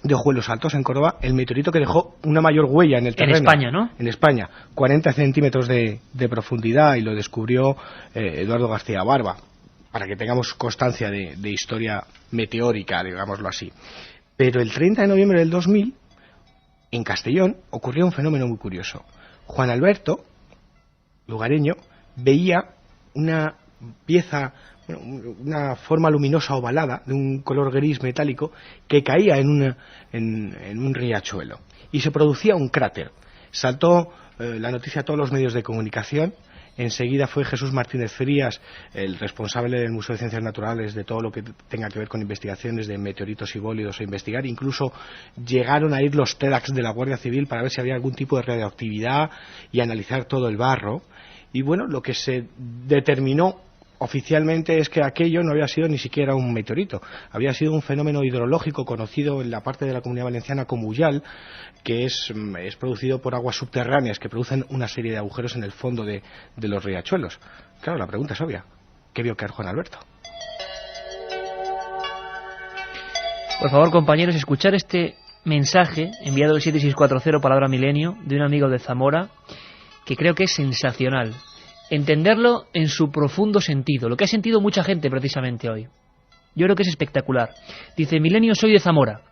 de Ojuelos Altos, en Córdoba, el meteorito que dejó una mayor huella en el terreno. En España, ¿no? En España, 40 centímetros de profundidad, y lo descubrió Eduardo García Barba, para que tengamos constancia de historia meteórica, digámoslo así. Pero el 30 de noviembre del 2000, en Castellón, ocurrió un fenómeno muy curioso. Juan Alberto, lugareño, veía una pieza, una forma luminosa ovalada de un color gris metálico que caía en un riachuelo y se producía un cráter. Saltó la noticia a todos los medios de comunicación. Enseguida fue Jesús Martínez Frías, el responsable del Museo de Ciencias Naturales, de todo lo que tenga que ver con investigaciones de meteoritos y bólidos, a investigar. Incluso llegaron a ir los TEDx de la Guardia Civil para ver si había algún tipo de radioactividad y analizar todo el barro. Y bueno, lo que se determinó oficialmente es que aquello no había sido ni siquiera un meteorito, había sido un fenómeno hidrológico conocido en la parte de la Comunidad Valenciana como Ullal, que es producido por aguas subterráneas que producen una serie de agujeros en el fondo de los riachuelos. Claro, la pregunta es obvia. ¿Qué vio caer Juan Alberto? Por favor, compañeros, escuchar este mensaje enviado al 7640 palabra milenio de un amigo de Zamora, que creo que es sensacional. Entenderlo en su profundo sentido, lo que ha sentido mucha gente precisamente hoy. Yo creo que es espectacular. Dice: Milenio, soy de Zamora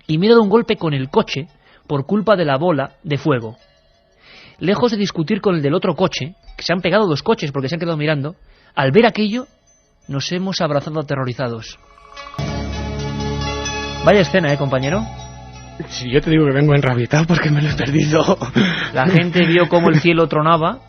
y me he dado un golpe con el coche por culpa de la bola de fuego. Lejos de discutir con el del otro coche, que se han pegado dos coches porque se han quedado mirando, al ver aquello nos hemos abrazado aterrorizados. Vaya escena, compañero. Si yo te digo que vengo enrabietado porque me lo he perdido. La gente vio cómo el cielo tronaba.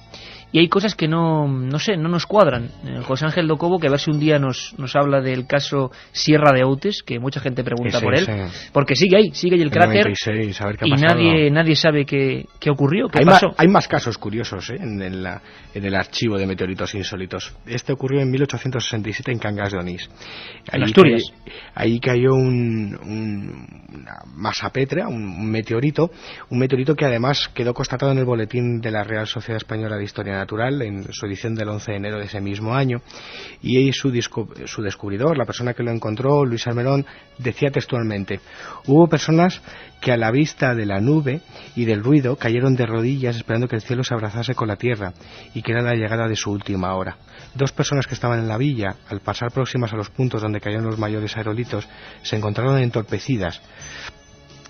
Y hay cosas que no nos cuadran. José Ángel Docobo, que a ver si un día nos habla del caso Sierra de Outes, que mucha gente pregunta por él, porque sigue ahí el cráter, 96, a ver qué ha y pasado. nadie sabe qué ocurrió, qué pasó. Hay más casos curiosos en el archivo de meteoritos insólitos. Este ocurrió en 1867 en Cangas de Onís. En Asturias. Ahí cayó una masa pétrea, un meteorito que además quedó constatado en el boletín de la Real Sociedad Española de Historia Natural en su edición del 11 de enero de ese mismo año, y ahí su descubridor, la persona que lo encontró, Luis Almerón, decía textualmente: hubo personas que a la vista de la nube y del ruido cayeron de rodillas esperando que el cielo se abrazase con la tierra, y que era la llegada de su última hora. Dos personas que estaban en la villa, al pasar próximas a los puntos donde cayeron los mayores aerolitos, se encontraron entorpecidas.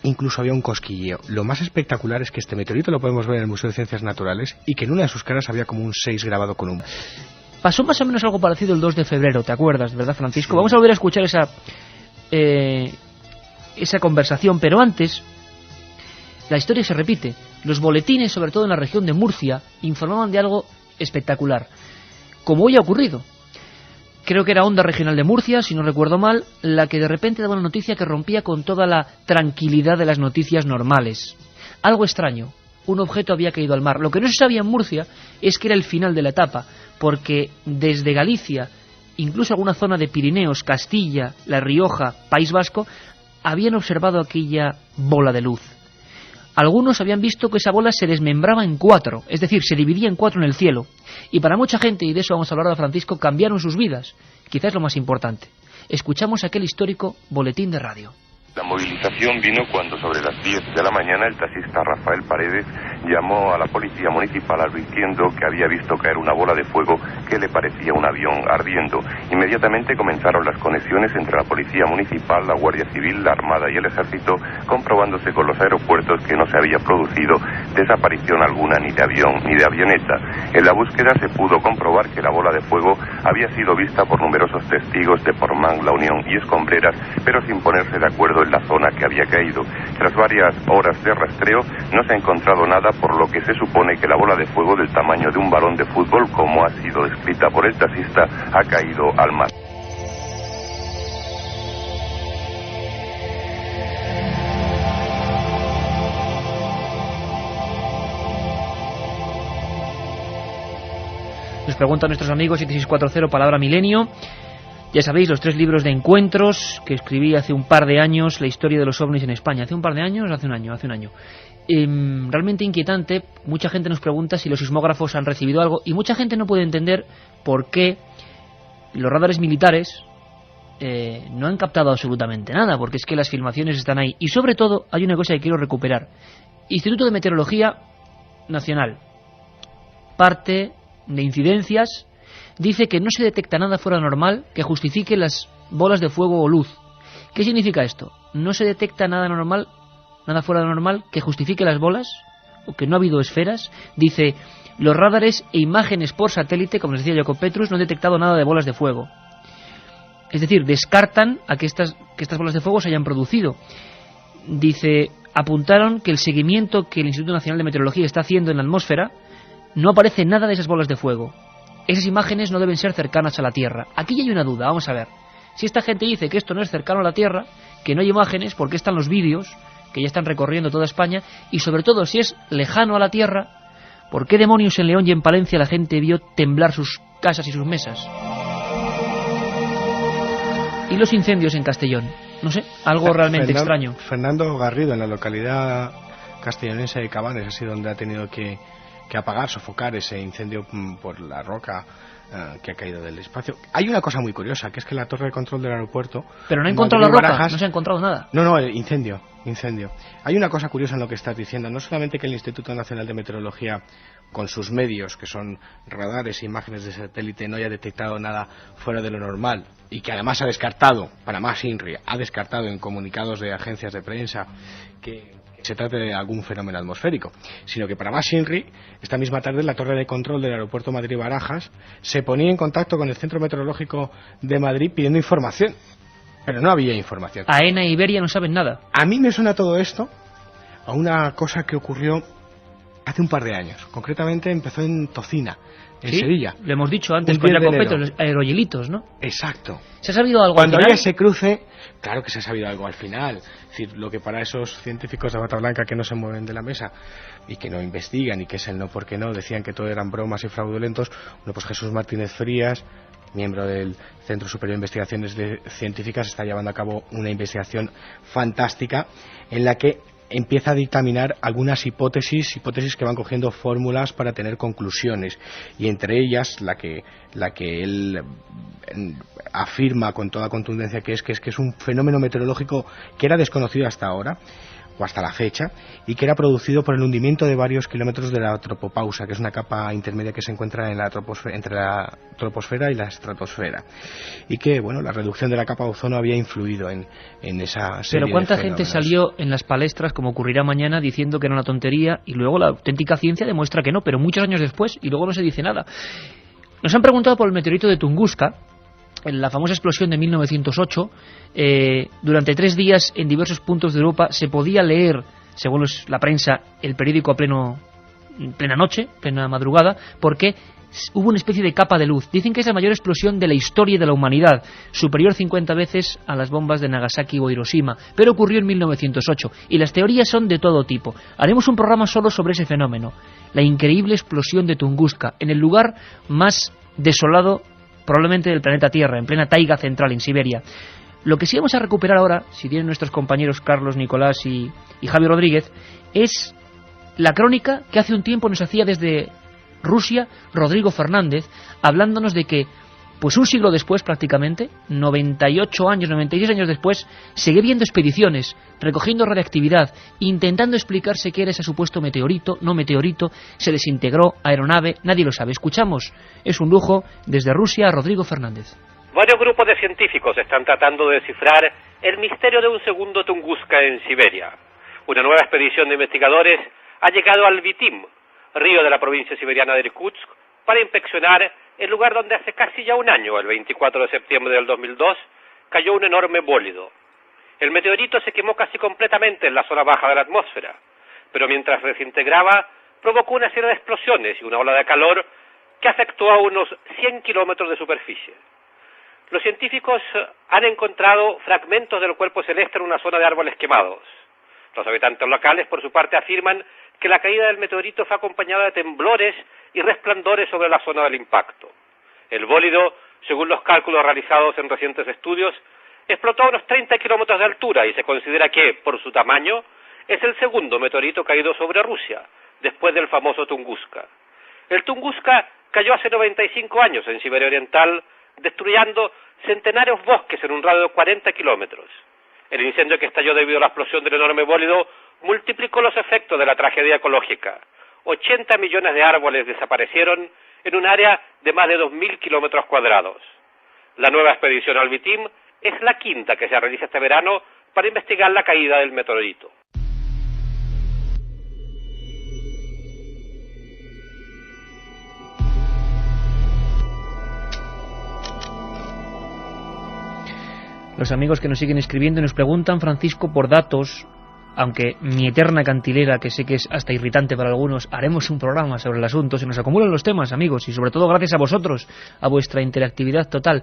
Incluso había un cosquilleo. Lo más espectacular es que este meteorito lo podemos ver en el Museo de Ciencias Naturales, y que en una de sus caras había como un 6 grabado con un... Pasó más o menos algo parecido el 2 de febrero, ¿te acuerdas, verdad, Francisco? Sí. Vamos a volver a escuchar esa conversación, pero antes la historia se repite. Los boletines, sobre todo en la región de Murcia, informaban de algo espectacular, como hoy ha ocurrido. Creo que era Onda Regional de Murcia, si no recuerdo mal, la que de repente daba una noticia que rompía con toda la tranquilidad de las noticias normales. Algo extraño, un objeto había caído al mar. Lo que no se sabía en Murcia es que era el final de la etapa, porque desde Galicia, incluso alguna zona de Pirineos, Castilla, La Rioja, País Vasco, habían observado aquella bola de luz. Algunos habían visto que esa bola se desmembraba en 4, es decir, se dividía en 4 en el cielo. Y para mucha gente, y de eso vamos a hablar de Francisco, cambiaron sus vidas. Quizás lo más importante. Escuchamos aquel histórico boletín de radio. La movilización vino cuando sobre las 10 de la mañana el taxista Rafael Paredes llamó a la policía municipal advirtiendo que había visto caer una bola de fuego que le parecía un avión ardiendo. Inmediatamente comenzaron las conexiones entre la policía municipal, la Guardia Civil, la Armada y el Ejército, comprobándose con los aeropuertos que no se había producido desaparición alguna ni de avión ni de avioneta. En la búsqueda se pudo comprobar que la bola de fuego había sido vista por numerosos testigos de Portmán, La Unión y Escombreras, pero sin ponerse de acuerdo en la zona que había caído. Tras varias horas de rastreo no se ha encontrado nada, por lo que se supone que la bola de fuego del tamaño de un balón de fútbol, como ha sido descrita por el taxista, ha caído al mar. Nos preguntan nuestros amigos 7640 palabra milenio. Ya sabéis, los 3 libros de encuentros que escribí hace un par de años, la historia de los ovnis en España. ¿Hace un par de años? Hace un año. Realmente inquietante. Mucha gente nos pregunta si los sismógrafos han recibido algo, y mucha gente no puede entender por qué los radares militares no han captado absolutamente nada, porque es que las filmaciones están ahí. Y sobre todo, hay una cosa que quiero recuperar. Instituto de Meteorología Nacional, parte de incidencias, dice que no se detecta nada fuera de normal que justifique las bolas de fuego o luz. ¿Qué significa esto? No se detecta nada normal, nada fuera de normal que justifique las bolas, o que no ha habido esferas. Dice, los radares e imágenes por satélite, como les decía Jacob Petrus, no han detectado nada de bolas de fuego. Es decir, descartan a que estas bolas de fuego se hayan producido. Dice, apuntaron que el seguimiento que el Instituto Nacional de Meteorología está haciendo en la atmósfera no aparece nada de esas bolas de fuego. Esas imágenes no deben ser cercanas a la Tierra. Aquí ya hay una duda, vamos a ver. Si esta gente dice que esto no es cercano a la Tierra, que no hay imágenes, ¿por qué están los vídeos que ya están recorriendo toda España? Y sobre todo, si es lejano a la Tierra, ¿por qué demonios en León y en Palencia la gente vio temblar sus casas y sus mesas? Y los incendios en Castellón, no sé, algo realmente extraño. Fernando Garrido, en la localidad castellonense de Cabanes, ha sido donde ha tenido que apagar, sofocar ese incendio por la roca que ha caído del espacio. Hay una cosa muy curiosa, que es que la torre de control del aeropuerto... Pero no ha encontrado la roca, no se ha encontrado nada. No, incendio. Hay una cosa curiosa en lo que estás diciendo, no solamente que el Instituto Nacional de Meteorología, con sus medios, que son radares e imágenes de satélite, no haya detectado nada fuera de lo normal, y que además ha descartado, Panamá Inri ha descartado en comunicados de agencias de prensa que se trate de algún fenómeno atmosférico, sino que Panamá Inri, esta misma tarde, la torre de control del aeropuerto Madrid-Barajas se ponía en contacto con el Centro Meteorológico de Madrid pidiendo información, pero no había información. AENA e Iberia no saben nada. A mí me suena todo esto a una cosa que ocurrió hace un par de años. Concretamente empezó en Tocina, en Sevilla. Lo hemos dicho antes con Jacob Petrus, los aerohielitos, ¿no? Exacto. ¿Se ha sabido algo Cuando al final? había ese cruce, claro que se ha sabido algo al final. Es decir, lo que para esos científicos de bata blanca que no se mueven de la mesa y que no investigan y que es el no porque no, decían que todo eran bromas y fraudulentos, bueno, pues Jesús Martínez Frías, miembro del Centro Superior de Investigaciones Científicas, está llevando a cabo una investigación fantástica en la que empieza a dictaminar algunas hipótesis que van cogiendo fórmulas para tener conclusiones, y entre ellas la que él afirma con toda contundencia que es un fenómeno meteorológico que era desconocido hasta ahora o hasta la fecha, y que era producido por el hundimiento de varios kilómetros de la tropopausa, que es una capa intermedia que se encuentra en entre la troposfera y la estratosfera, y que, bueno, la reducción de la capa de ozono había influido en esa serie. Pero ¿cuánta de gente salió en las palestras, como ocurrirá mañana, diciendo que era una tontería, y luego la auténtica ciencia demuestra que no, pero muchos años después, y luego no se dice nada? Nos han preguntado por el meteorito de Tunguska, en la famosa explosión de 1908. Durante 3 días en diversos puntos de Europa se podía leer, según la prensa, el periódico a plena noche, plena madrugada, porque hubo una especie de capa de luz. Dicen que es la mayor explosión de la historia de la humanidad, superior 50 veces a las bombas de Nagasaki o Hiroshima, pero ocurrió en 1908, y las teorías son de todo tipo. Haremos un programa solo sobre ese fenómeno, la increíble explosión de Tunguska, en el lugar más desolado probablemente del planeta Tierra, en plena taiga central, en Siberia. Lo que sí vamos a recuperar ahora, si tienen nuestros compañeros Carlos, Nicolás y Javi Rodríguez, es la crónica que hace un tiempo nos hacía desde Rusia Rodrigo Fernández, hablándonos de que, pues un siglo después prácticamente, 96 años después, sigue viendo expediciones, recogiendo radiactividad, intentando explicarse qué era ese supuesto meteorito, no meteorito, se desintegró, aeronave, nadie lo sabe. Escuchamos, es un lujo, desde Rusia, Rodrigo Fernández. Varios grupos de científicos están tratando de descifrar el misterio de un segundo Tunguska en Siberia. Una nueva expedición de investigadores ha llegado al Vitim, río de la provincia siberiana de Irkutsk, para inspeccionar el lugar donde hace casi ya un año, el 24 de septiembre del 2002, cayó un enorme bólido. El meteorito se quemó casi completamente en la zona baja de la atmósfera, pero mientras desintegraba, provocó una serie de explosiones y una ola de calor que afectó a unos 100 kilómetros de superficie. Los científicos han encontrado fragmentos del cuerpo celeste en una zona de árboles quemados. Los habitantes locales, por su parte, afirman que la caída del meteorito fue acompañada de temblores y resplandores sobre la zona del impacto. El bólido, según los cálculos realizados en recientes estudios, explotó a unos 30 kilómetros de altura y se considera que, por su tamaño, es el segundo meteorito caído sobre Rusia, después del famoso Tunguska. El Tunguska cayó hace 95 años en Siberia Oriental, destruyendo centenarios bosques en un radio de 40 kilómetros. El incendio que estalló debido a la explosión del enorme bólido multiplicó los efectos de la tragedia ecológica. 80 millones de árboles desaparecieron en un área de más de 2.000 kilómetros cuadrados. La nueva expedición al Vitim es la quinta que se realiza este verano para investigar la caída del meteorito. Los amigos que nos siguen escribiendo nos preguntan, Francisco, por datos, aunque mi eterna cantilera, que sé que es hasta irritante para algunos, haremos un programa sobre el asunto, se nos acumulan los temas, amigos, y sobre todo gracias a vosotros, a vuestra interactividad total.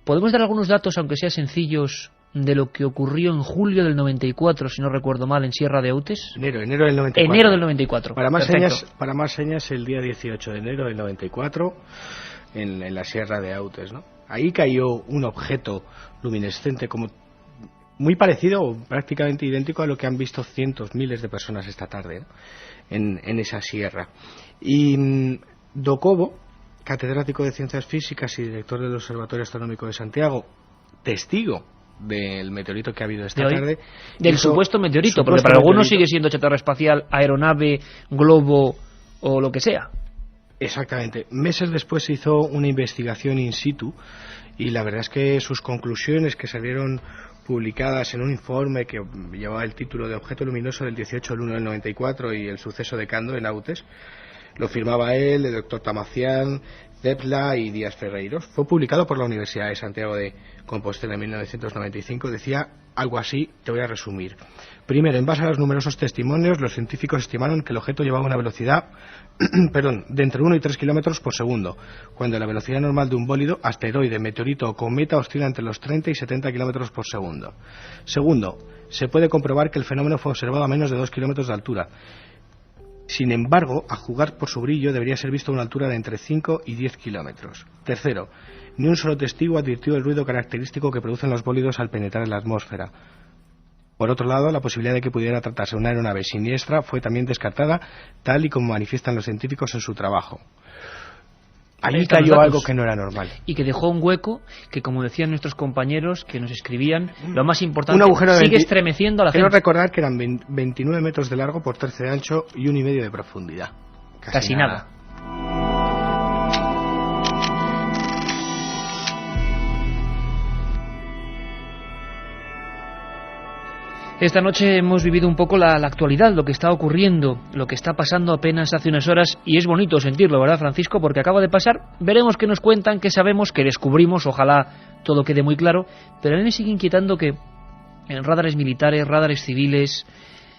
¿Podemos dar algunos datos, aunque sean sencillos, de lo que ocurrió en julio del 94, si no recuerdo mal, en Sierra de Eutes? Enero del 94. Enero del 94. Para más señas, el día 18 de enero del 94, en la Sierra de Eutes, ¿no? Ahí cayó un objeto luminescente como muy parecido o prácticamente idéntico a lo que han visto cientos, miles de personas esta tarde, ¿no? en esa sierra. Y Docobo, catedrático de Ciencias Físicas y director del Observatorio Astronómico de Santiago, testigo del meteorito que ha habido esta tarde. Del supuesto meteorito, porque para algunos sigue siendo chatarra espacial, aeronave, globo o lo que sea. Exactamente. Meses después se hizo una investigación in situ y la verdad es que sus conclusiones, que salieron publicadas en un informe que llevaba el título de Objeto Luminoso del 18 del 1 del 94 y el suceso de Cando en Eutes, lo firmaba él, el doctor Tamacián, Zepla y Díaz Ferreiros. Fue publicado por la Universidad de Santiago de Compostela en 1995. Decía algo así, te voy a resumir. Primero, en base a los numerosos testimonios, los científicos estimaron que el objeto llevaba una velocidad de entre 1 y 3 kilómetros por segundo, cuando la velocidad normal de un bólido, asteroide, meteorito o cometa oscila entre los 30 y 70 kilómetros por segundo. Segundo, se puede comprobar que el fenómeno fue observado a menos de 2 kilómetros de altura. Sin embargo, a juzgar por su brillo, debería ser visto a una altura de entre 5 y 10 kilómetros. Tercero, ni un solo testigo advirtió el ruido característico que producen los bólidos al penetrar en la atmósfera. Por otro lado, la posibilidad de que pudiera tratarse de una aeronave siniestra fue también descartada, tal y como manifiestan los científicos en su trabajo. Allí cayó algo que no era normal. Y que dejó un hueco que, como decían nuestros compañeros que nos escribían, lo más importante, un agujero sigue estremeciendo a la gente. Quiero recordar que eran 29 metros de largo por 13 de ancho y 1,5 de profundidad. Casi nada. Esta noche hemos vivido un poco la actualidad, lo que está ocurriendo, lo que está pasando apenas hace unas horas, y es bonito sentirlo, ¿verdad, Francisco? Porque acaba de pasar, veremos qué nos cuentan, qué sabemos, qué descubrimos, ojalá todo quede muy claro, pero a mí me sigue inquietando que en radares militares, radares civiles,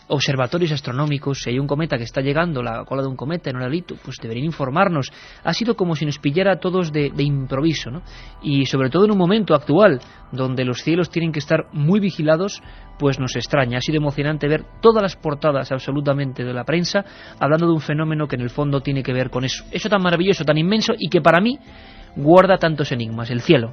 observatorios astronómicos, si hay un cometa que está llegando, la cola de un cometa en un alito, pues deberían informarnos. Ha sido como si nos pillara a todos de improviso, ¿no? Y sobre todo en un momento actual, donde los cielos tienen que estar muy vigilados, pues nos extraña. Ha sido emocionante ver todas las portadas absolutamente de la prensa hablando de un fenómeno que en el fondo tiene que ver con eso tan maravilloso, tan inmenso, y que para mí guarda tantos enigmas, el cielo.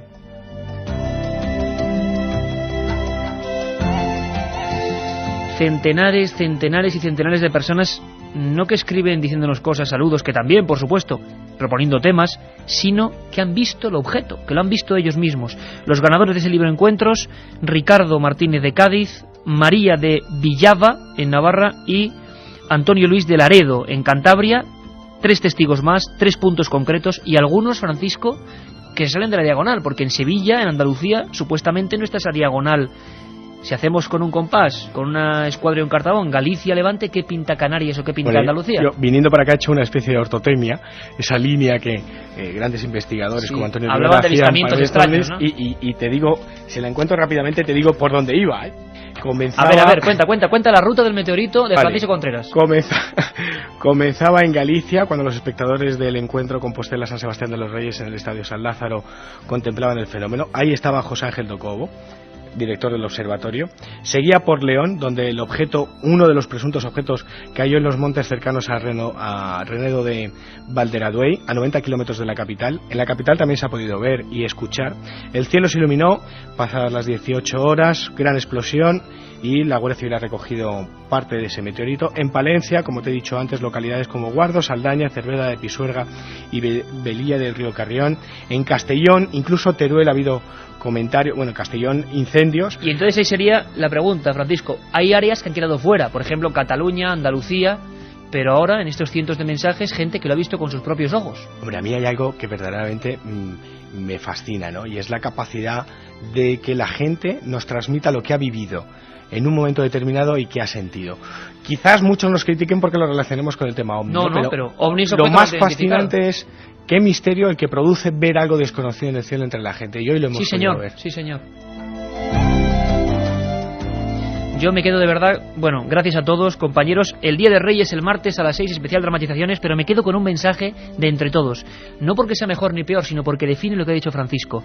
Centenares y centenares de personas, no que escriben diciéndonos cosas, saludos, que también, por supuesto, proponiendo temas, sino que han visto el objeto, que lo han visto ellos mismos. Los ganadores de ese libro Encuentros: Ricardo Martínez de Cádiz, María de Villava en Navarra y Antonio Luis de Laredo en Cantabria. 3 testigos más, 3 puntos concretos y algunos, Francisco, que salen de la diagonal, porque en Sevilla, en Andalucía, supuestamente no está esa diagonal. Si hacemos con un compás, con una escuadra y un cartabón, Galicia, Levante, ¿qué pinta Canarias o qué pinta Andalucía? Yo, viniendo para acá, he hecho una especie de ortotemia, esa línea que grandes investigadores como Antonio hablaban de avistamientos extraños, ¿no? Y te digo, si la encuentro rápidamente, te digo por dónde iba, ¿eh? A ver, cuenta la ruta del meteorito de Francisco Contreras. Comenzaba en Galicia, cuando los espectadores del encuentro Compostela San Sebastián de los Reyes en el Estadio San Lázaro contemplaban el fenómeno. Ahí estaba José Ángel Docobo, director del observatorio. Seguía por León, donde el objeto, uno de los presuntos objetos, cayó en los montes cercanos a Renedo de Valderaduey, a 90 kilómetros de la capital. En la capital también se ha podido ver y escuchar. El cielo se iluminó pasadas las 18 horas, gran explosión, y la Guardia Civil ha recogido parte de ese meteorito. En Palencia, como te he dicho antes, localidades como Guardo, Saldaña, Cervera de Pisuerga y Velilla del Río Carrión. En Castellón, incluso Teruel, ha habido comentarios, bueno, Castellón, incendios. Y entonces ahí sería la pregunta, Francisco, hay áreas que han quedado fuera, por ejemplo Cataluña, Andalucía, pero ahora en estos cientos de mensajes gente que lo ha visto con sus propios ojos. Hombre, a mí hay algo que verdaderamente me fascina, ¿no? Y es la capacidad de que la gente nos transmita lo que ha vivido en un momento determinado y que ha sentido. Quizás muchos nos critiquen porque lo relacionemos con el tema OVNI. No, pero OVNI lo más fascinante es qué misterio el que produce ver algo desconocido en el cielo entre la gente. Y hoy lo hemos podido ver. Sí, señor. Yo me quedo de verdad, bueno, gracias a todos, compañeros. El Día de Reyes, el martes a las 6, especial dramatizaciones, pero me quedo con un mensaje de entre todos. No porque sea mejor ni peor, sino porque define lo que ha dicho Francisco.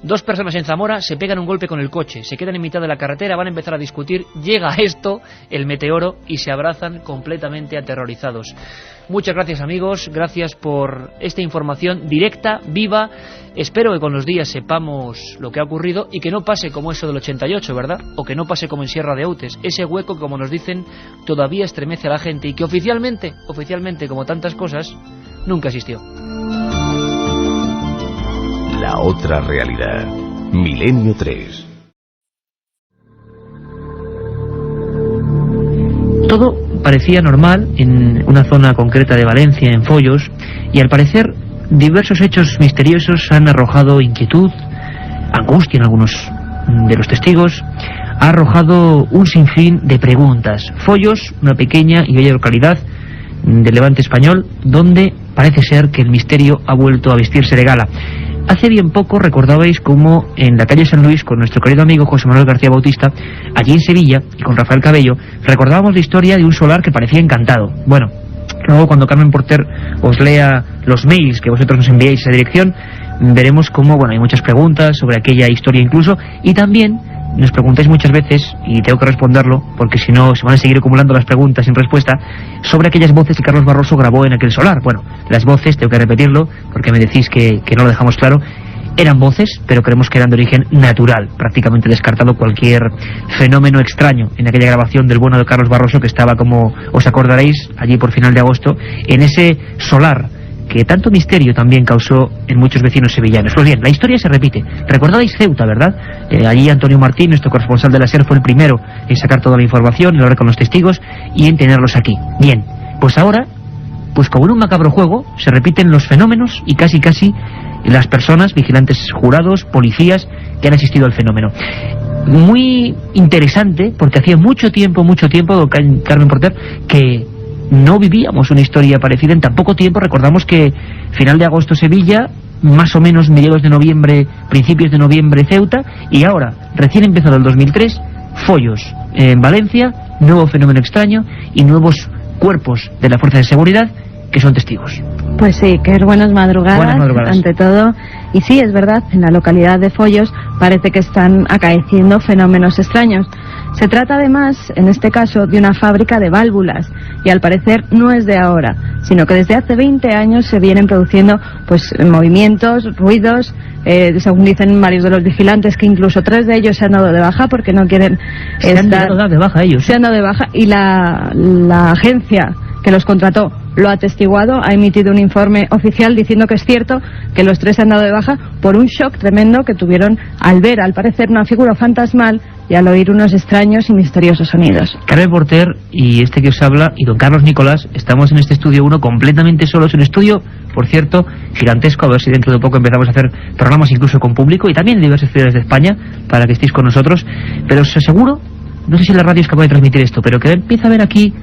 2 personas en Zamora se pegan un golpe con el coche, se quedan en mitad de la carretera, van a empezar a discutir, llega esto, el meteoro, y se abrazan completamente aterrorizados. Muchas gracias, amigos, gracias por esta información directa, viva. Espero que con los días sepamos lo que ha ocurrido y que no pase como eso del 88, ¿verdad? O que no pase como en Sierra de Outes, ese hueco que, como nos dicen, todavía estremece a la gente y que oficialmente, como tantas cosas, nunca existió. La otra realidad. Milenio 3. Todo parecía normal en una zona concreta de Valencia, en Follos, y al parecer diversos hechos misteriosos han arrojado inquietud, angustia en algunos de los testigos, ha arrojado un sinfín de preguntas. Follos, una pequeña y bella localidad del Levante español, donde parece ser que el misterio ha vuelto a vestirse de gala. Hace bien poco recordabais cómo en la calle San Luis, con nuestro querido amigo José Manuel García Bautista, allí en Sevilla, y con Rafael Cabello, recordábamos la historia de un solar que parecía encantado. Bueno, luego cuando Carmen Porter os lea los mails que vosotros nos enviáis a esa dirección, veremos cómo, bueno, hay muchas preguntas sobre aquella historia incluso, y también nos preguntáis muchas veces, y tengo que responderlo, porque si no se van a seguir acumulando las preguntas sin respuesta, sobre aquellas voces que Carlos Barroso grabó en aquel solar. Bueno, las voces, tengo que repetirlo, porque me decís que no lo dejamos claro, eran voces, pero creemos que eran de origen natural, prácticamente descartado cualquier fenómeno extraño en aquella grabación del bueno de Carlos Barroso, que estaba, como os acordaréis, allí por final de agosto, en ese solar que tanto misterio también causó en muchos vecinos sevillanos. Pues bien, la historia se repite. Recordáis Ceuta, ¿verdad? Allí Antonio Martín, nuestro corresponsal de la SER, fue el primero en sacar toda la información, en hablar con los testigos y en tenerlos aquí. Bien, pues ahora, pues como en un macabro juego, se repiten los fenómenos y casi las personas, vigilantes jurados, policías, que han asistido al fenómeno. Muy interesante, porque hacía mucho tiempo, Carmen Porter, que no vivíamos una historia parecida en tan poco tiempo. Recordamos que final de agosto Sevilla, más o menos mediados de noviembre, principios de noviembre Ceuta, y ahora, recién empezado el 2003, Follos en Valencia, nuevo fenómeno extraño y nuevos cuerpos de la fuerza de seguridad que son testigos. Pues sí, que buenas madrugadas, ante todo. Y sí, es verdad, en la localidad de Follos parece que están acaeciendo fenómenos extraños. Se trata además, en este caso, de una fábrica de válvulas, y al parecer no es de ahora, sino que desde hace 20 años se vienen produciendo pues movimientos, ruidos, según dicen varios de los vigilantes, que incluso 3 de ellos se han dado de baja porque no quieren se han dado de baja ellos. Se han dado de baja, y la agencia que los contrató lo ha atestiguado, ha emitido un informe oficial diciendo que es cierto que los 3 se han dado de baja por un shock tremendo que tuvieron al ver, al parecer, una figura fantasmal y al oír unos extraños y misteriosos sonidos. Carmen Porter y este que os habla y don Carlos Nicolás estamos en este estudio 1 completamente solos, un estudio, por cierto, gigantesco, a ver si dentro de poco empezamos a hacer programas incluso con público y también en diversas ciudades de España para que estéis con nosotros, pero os aseguro, no sé si la radio es capaz de transmitir esto, pero que empieza a ver aquí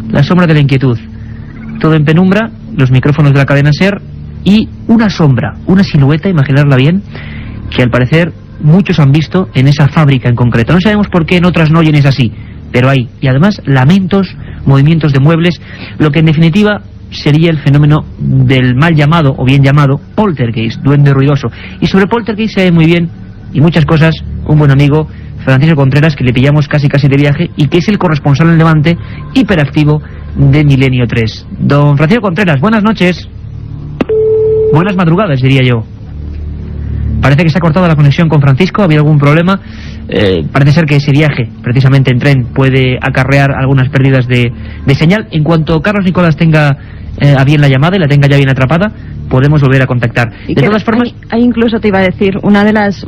la sombra de la inquietud. Todo en penumbra, los micrófonos de la cadena SER y una sombra, una silueta, imaginarla bien, que al parecer muchos han visto en esa fábrica en concreto. No sabemos por qué en otras no es así, pero hay. Y además lamentos, movimientos de muebles, lo que en definitiva sería el fenómeno del mal llamado o bien llamado poltergeist, duende ruidoso. Y sobre poltergeist se ve muy bien y muchas cosas un buen amigo, Francisco Contreras, que le pillamos casi de viaje y que es el corresponsal en Levante hiperactivo de Milenio 3. Don Francisco Contreras, buenas noches. Buenas madrugadas, diría yo. parece que se ha cortado la conexión con Francisco, ¿había algún problema? Parece ser que ese viaje, precisamente en tren, puede acarrear algunas pérdidas de señal. En cuanto Carlos Nicolás tenga a bien la llamada y la tenga ya bien atrapada, podemos volver a contactar. Y de todas formas, hay incluso, te iba a decir, una de las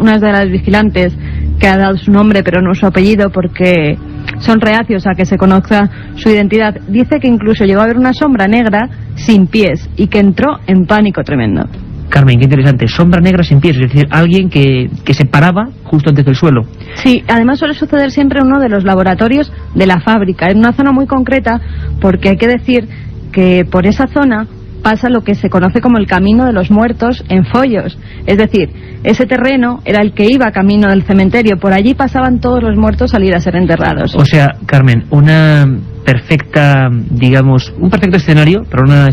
vigilantes que ha dado su nombre pero no su apellido porque son reacios a que se conozca su identidad, dice que incluso llegó a ver una sombra negra sin pies y que entró en pánico tremendo. Carmen, qué interesante, sombra negra sin pies, es decir, alguien que se paraba justo antes del suelo. Sí, además suele suceder siempre en uno de los laboratorios de la fábrica, en una zona muy concreta, porque hay que decir que por esa zona pasa lo que se conoce como el camino de los muertos en Foyos. Es decir, ese terreno era el que iba camino del cementerio. Por allí pasaban todos los muertos al ir a ser enterrados. O sea, Carmen, una perfecta, digamos, un perfecto escenario para una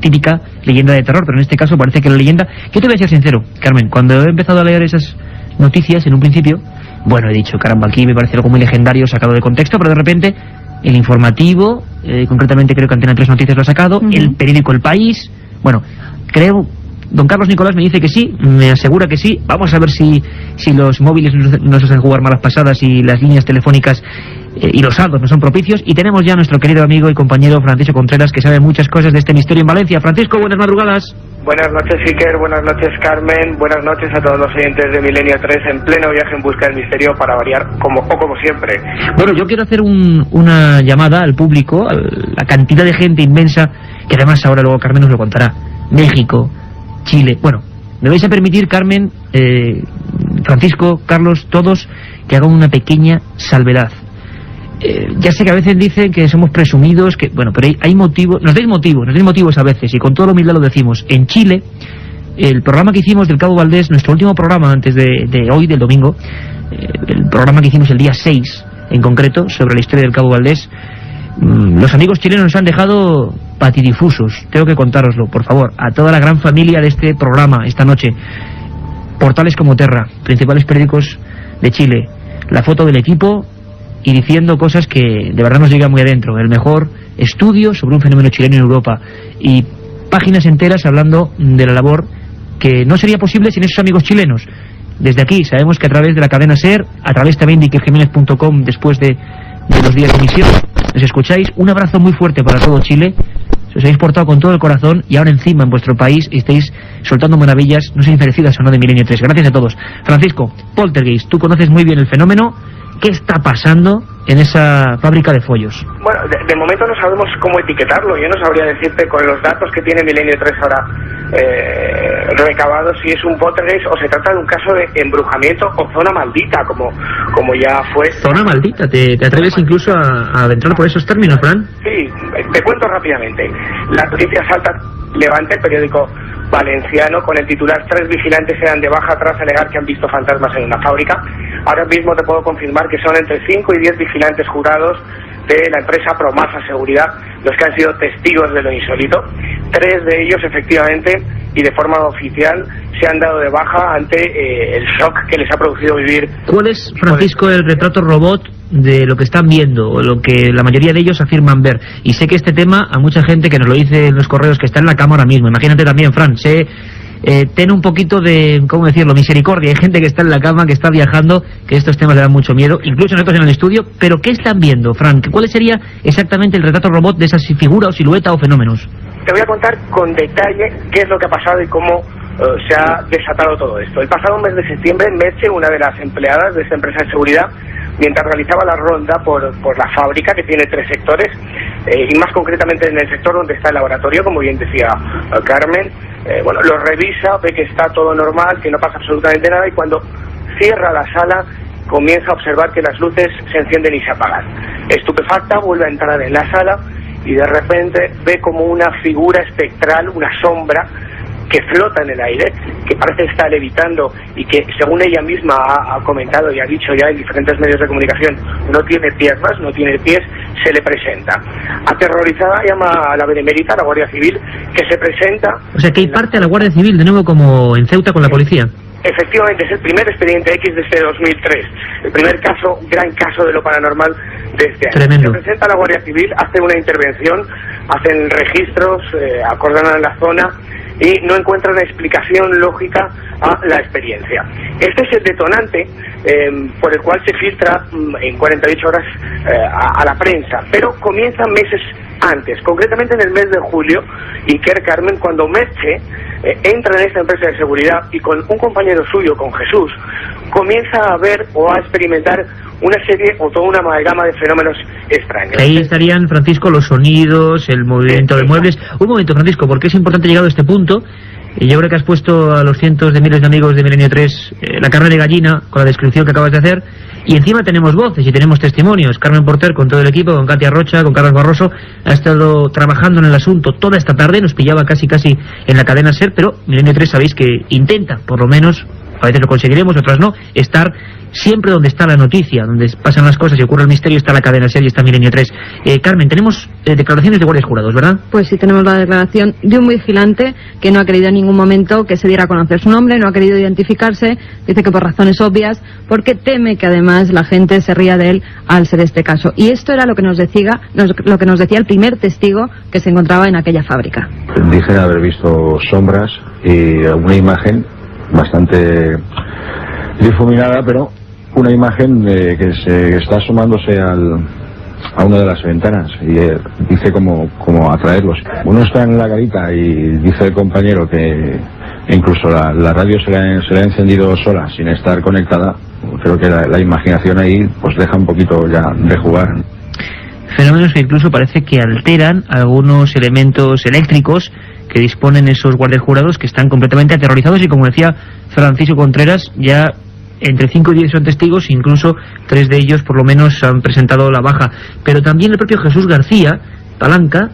típica leyenda de terror, pero en este caso parece que la leyenda... Yo te voy a ser sincero, Carmen, cuando he empezado a leer esas noticias en un principio, bueno, he dicho, caramba, aquí me parece algo muy legendario sacado de contexto, pero de repente el informativo, concretamente creo que Antena 3 Noticias lo ha sacado, el periódico El País, bueno, creo, don Carlos Nicolás me dice que sí, me asegura que sí, vamos a ver si los móviles nos hacen jugar malas pasadas y las líneas telefónicas y los saldos no son propicios, y tenemos ya a nuestro querido amigo y compañero Francisco Contreras, que sabe muchas cosas de este misterio en Valencia. Francisco, buenas madrugadas. Buenas noches, Iker, buenas noches, Carmen, buenas noches a todos los oyentes de Milenio 3 en pleno viaje en busca del misterio, para variar, como siempre. Bueno, yo quiero hacer una llamada al público, a la cantidad de gente inmensa, que además ahora luego Carmen nos lo contará. México, Chile, bueno, me vais a permitir, Carmen, Francisco, Carlos, todos, que hagan una pequeña salvedad. Ya sé que a veces dicen que somos presumidos, que bueno, pero hay motivos, nos dais motivos a veces, y con toda la humildad lo decimos. En Chile, el programa que hicimos del Cabo Valdés, nuestro último programa antes de hoy, del domingo, el programa que hicimos el día 6, en concreto, sobre la historia del Cabo Valdés, los amigos chilenos nos han dejado patidifusos. Tengo que contároslo, por favor, a toda la gran familia de este programa esta noche. Portales como Terra, principales periódicos de Chile, la foto del equipo y diciendo cosas que de verdad nos llegan muy adentro. El mejor estudio sobre un fenómeno chileno en Europa, y páginas enteras hablando de la labor que no sería posible sin esos amigos chilenos. Desde aquí sabemos que a través de la cadena SER, a través también de ikerjimenez.com, después de los días de emisión, nos escucháis. Un abrazo muy fuerte para todo Chile. Os habéis portado con todo el corazón, y ahora encima en vuestro país estáis soltando maravillas, no sé, parecidas o no, de Milenio 3. Gracias a todos. Francisco, Poltergeist, tú conoces muy bien el fenómeno. ¿Qué está pasando en esa fábrica de follos? Bueno, de momento no sabemos cómo etiquetarlo. Yo no sabría decirte, con los datos que tiene Milenio 3 ahora recabados, si es un poltergeist o se trata de un caso de embrujamiento o zona maldita, como ya fue. ¿Zona maldita? ¿Te atreves incluso a adentrar por esos términos, Fran? Sí, te cuento rápidamente. La noticia salta Levante, el periódico valenciano, con el titular: 3 vigilantes se dan de baja tras alegar que han visto fantasmas en una fábrica. Ahora mismo te puedo confirmar que son entre 5 y 10 vigilantes jurados de la empresa Promasa Seguridad los que han sido testigos de lo insólito. 3 de ellos, efectivamente, y de forma oficial, se han dado de baja ante el shock que les ha producido vivir. ¿Cuál es, Francisco, el retrato robot de lo que están viendo, o lo que la mayoría de ellos afirman ver? Y sé que este tema, a mucha gente que nos lo dice en los correos, que está en la cama ahora mismo, imagínate también, Fran, ten un poquito de, ¿cómo decirlo?, misericordia. Hay gente que está en la cama, que está viajando, que estos temas le dan mucho miedo, incluso nosotros en el estudio. Pero ¿qué están viendo, Fran? ¿Cuál sería exactamente el retrato robot de esa figura o silueta o fenómenos? Te voy a contar con detalle qué es lo que ha pasado y cómo se ha desatado todo esto. El pasado mes de septiembre, Merche, una de las empleadas de esta empresa de seguridad, mientras realizaba la ronda por la fábrica, que tiene 3 sectores, y más concretamente en el sector donde está el laboratorio, como bien decía Carmen, lo revisa, ve que está todo normal, que no pasa absolutamente nada, y cuando cierra la sala comienza a observar que las luces se encienden y se apagan. Estupefacta, vuelve a entrar en la sala y de repente ve como una figura espectral, una sombra que flota en el aire, que parece estar levitando y que, según ella misma ha comentado y ha dicho ya en diferentes medios de comunicación, no tiene piernas, no tiene pies, se le presenta. Aterrorizada llama a la Benemérita, a la Guardia Civil, que se presenta... O sea, que hay parte a la Guardia Civil, de nuevo como en Ceuta con la policía. efectivamente es el primer expediente X desde 2003, el primer caso, gran caso de lo paranormal de este año. Tremendo. Se presenta la Guardia Civil, hace una intervención, hacen registros, acordonan la zona y no encuentran explicación lógica a la experiencia. Este es el detonante por el cual se filtra en 48 horas a la prensa, pero comienzan meses antes, concretamente en el mes de julio, Iker, Carmen, cuando Merche entra en esta empresa de seguridad y con un compañero suyo, con Jesús, comienza a ver o a experimentar una serie o toda una amalgama de fenómenos extraños. Ahí estarían, Francisco, los sonidos, el movimiento de muebles. Un momento, Francisco, porque es importante llegado a este punto. Y yo creo que has puesto a los cientos de miles de amigos de Milenio 3 la carne de gallina con la descripción que acabas de hacer. Y encima tenemos voces y tenemos testimonios. Carmen Porter, con todo el equipo, con Katia Rocha, con Carlos Barroso, ha estado trabajando en el asunto toda esta tarde. Nos pillaba casi en la cadena SER, pero Milenio 3 sabéis que intenta, por lo menos, a veces lo conseguiremos, otras no, estar siempre donde está la noticia, donde pasan las cosas y ocurre el misterio, está la cadena SER y está Milenio 3. Carmen, tenemos declaraciones de guardias jurados, ¿verdad? Pues sí, tenemos la declaración de un vigilante que no ha querido en ningún momento que se diera a conocer su nombre, no ha querido identificarse, dice que por razones obvias, porque teme que además la gente se ría de él al ser este caso. Y esto era lo que nos decía el primer testigo que se encontraba en aquella fábrica. Dije haber visto sombras y una imagen bastante difuminada, pero una imagen que está asomándose a una de las ventanas y dice como atraerlos. Uno está en la garita y dice el compañero que incluso la radio se le ha encendido sola sin estar conectada. Creo que la imaginación ahí pues deja un poquito ya de jugar. Fenómenos que incluso parece que alteran algunos elementos eléctricos que disponen esos guardias jurados, que están completamente aterrorizados, y como decía Francisco Contreras, ya entre 5 y 10 son testigos, incluso 3 de ellos por lo menos han presentado la baja. Pero también el propio Jesús García Palanca,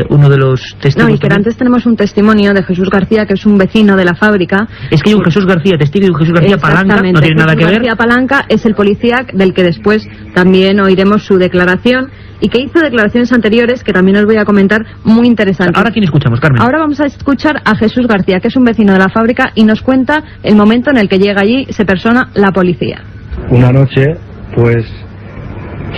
uno de los testigos. No, y que antes tenemos un testimonio de Jesús García, que es un vecino de la fábrica. Es que hay un Jesús García testigo y un Jesús García Palanca, no tiene nada que ver. García Palanca es el policía del que después también oiremos su declaración, y que hizo declaraciones anteriores que también os voy a comentar, muy interesantes. ¿Ahora quién escuchamos, Carmen? Ahora vamos a escuchar a Jesús García, que es un vecino de la fábrica, y nos cuenta el momento en el que llega allí, se persona la policía. Una noche, pues,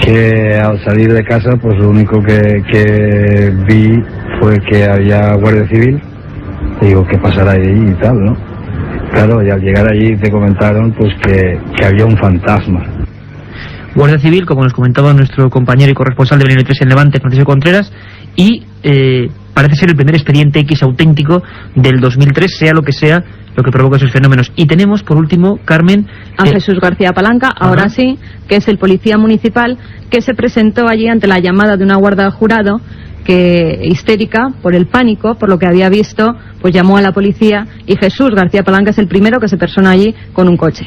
que al salir de casa, pues lo único que vi fue que había Guardia Civil. Y digo, ¿qué pasará ahí y tal, no? Claro, y al llegar allí te comentaron pues que había un fantasma. Guardia Civil, como nos comentaba nuestro compañero y corresponsal de Milenio 3 en Levante, Francisco Contreras, y parece ser el primer expediente X auténtico del 2003, sea lo que sea lo que provoca esos fenómenos. Y tenemos, por último, Carmen, a Jesús García Palanca, ahora sí, que es el policía municipal, que se presentó allí ante la llamada de una guardia jurado, que, histérica por el pánico, por lo que había visto, pues llamó a la policía, y Jesús García Palanca es el primero que se persona allí con un coche.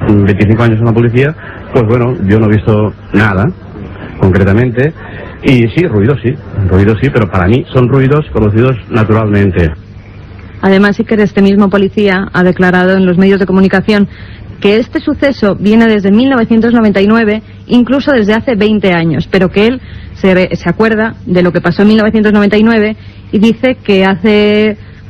25 años en la policía, pues bueno, yo no he visto nada, concretamente, y sí, ruidos sí, pero para mí son ruidos conocidos naturalmente. Además, sí que este mismo policía ha declarado en los medios de comunicación que este suceso viene desde 1999, incluso desde hace 20 años, pero que él se acuerda de lo que pasó en 1999 y dice que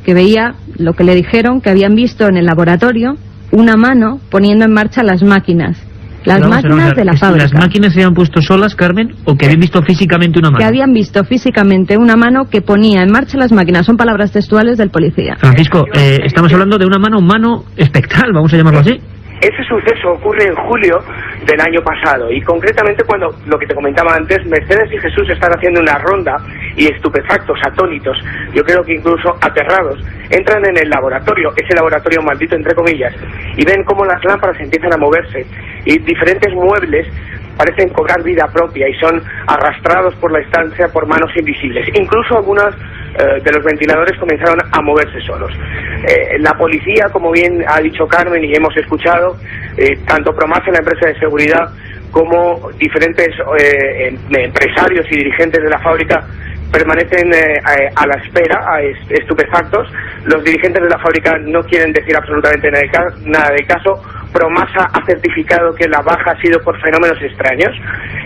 veía lo que le dijeron, que habían visto en el laboratorio una mano poniendo en marcha las máquinas. Las máquinas de la fábrica. ¿Las máquinas se habían puesto solas, Carmen, o que habían visto físicamente una mano? Que habían visto físicamente una mano que ponía en marcha las máquinas. Son palabras textuales del policía. Francisco, estamos hablando de una mano espectral, vamos a llamarlo así. Ese suceso ocurre en julio del año pasado, y concretamente cuando, lo que te comentaba antes, Mercedes y Jesús están haciendo una ronda y estupefactos, atónitos, yo creo que incluso aterrados, entran en el laboratorio, ese laboratorio maldito entre comillas, y ven cómo las lámparas empiezan a moverse y diferentes muebles parecen cobrar vida propia y son arrastrados por la estancia por manos invisibles. Incluso algunos de los ventiladores comenzaron a moverse solos. La policía, como bien ha dicho Carmen y hemos escuchado, tanto Promase, la empresa de seguridad, como diferentes empresarios y dirigentes de la fábrica permanecen a la espera, estupefactos. Los dirigentes de la fábrica no quieren decir absolutamente nada de caso. Promasa ha certificado que la baja ha sido por fenómenos extraños.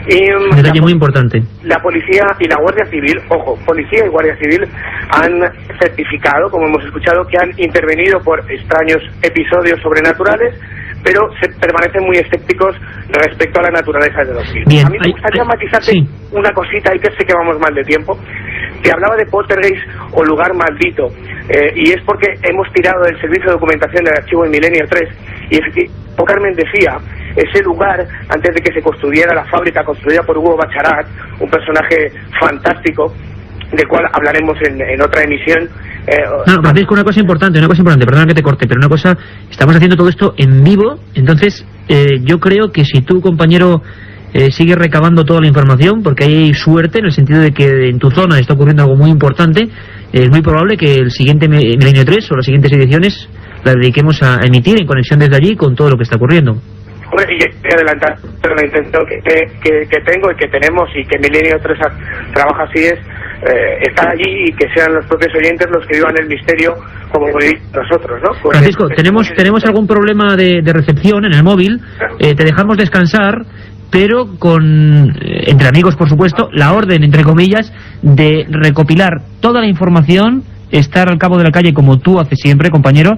Un detalle muy importante. La policía y la Guardia Civil, ojo, policía y Guardia Civil han certificado, como hemos escuchado, que han intervenido por extraños episodios sobrenaturales, pero se permanecen muy escépticos respecto a la naturaleza de los mismos. A mí me gustaría matizarte una cosita, y que sé que vamos mal de tiempo. Te hablaba de poltergeist o lugar maldito, y es porque hemos tirado del servicio de documentación del archivo de Milenio 3, y Carmen decía, ese lugar, antes de que se construyera la fábrica construida por Hugo Bacharat, un personaje fantástico, del cual hablaremos en otra emisión. No, Francisco, una cosa importante, perdona que te corte, pero una cosa, estamos haciendo todo esto en vivo, entonces yo creo que si tú, compañero, sigues recabando toda la información, porque hay suerte en el sentido de que en tu zona está ocurriendo algo muy importante, es muy probable que el siguiente Milenio 3 o las siguientes ediciones la dediquemos a emitir en conexión desde allí con todo lo que está ocurriendo. Hombre, y voy a adelantar, pero la intención que tengo y que tenemos y que Milenio 3 trabaja así es estar allí y que sean los propios oyentes los que vivan el misterio como vivimos nosotros, ¿no? Pues Francisco, tenemos algún problema de recepción en el móvil, te dejamos descansar, pero entre amigos, por supuesto, la orden, entre comillas, de recopilar toda la información, estar al cabo de la calle como tú haces siempre, compañero,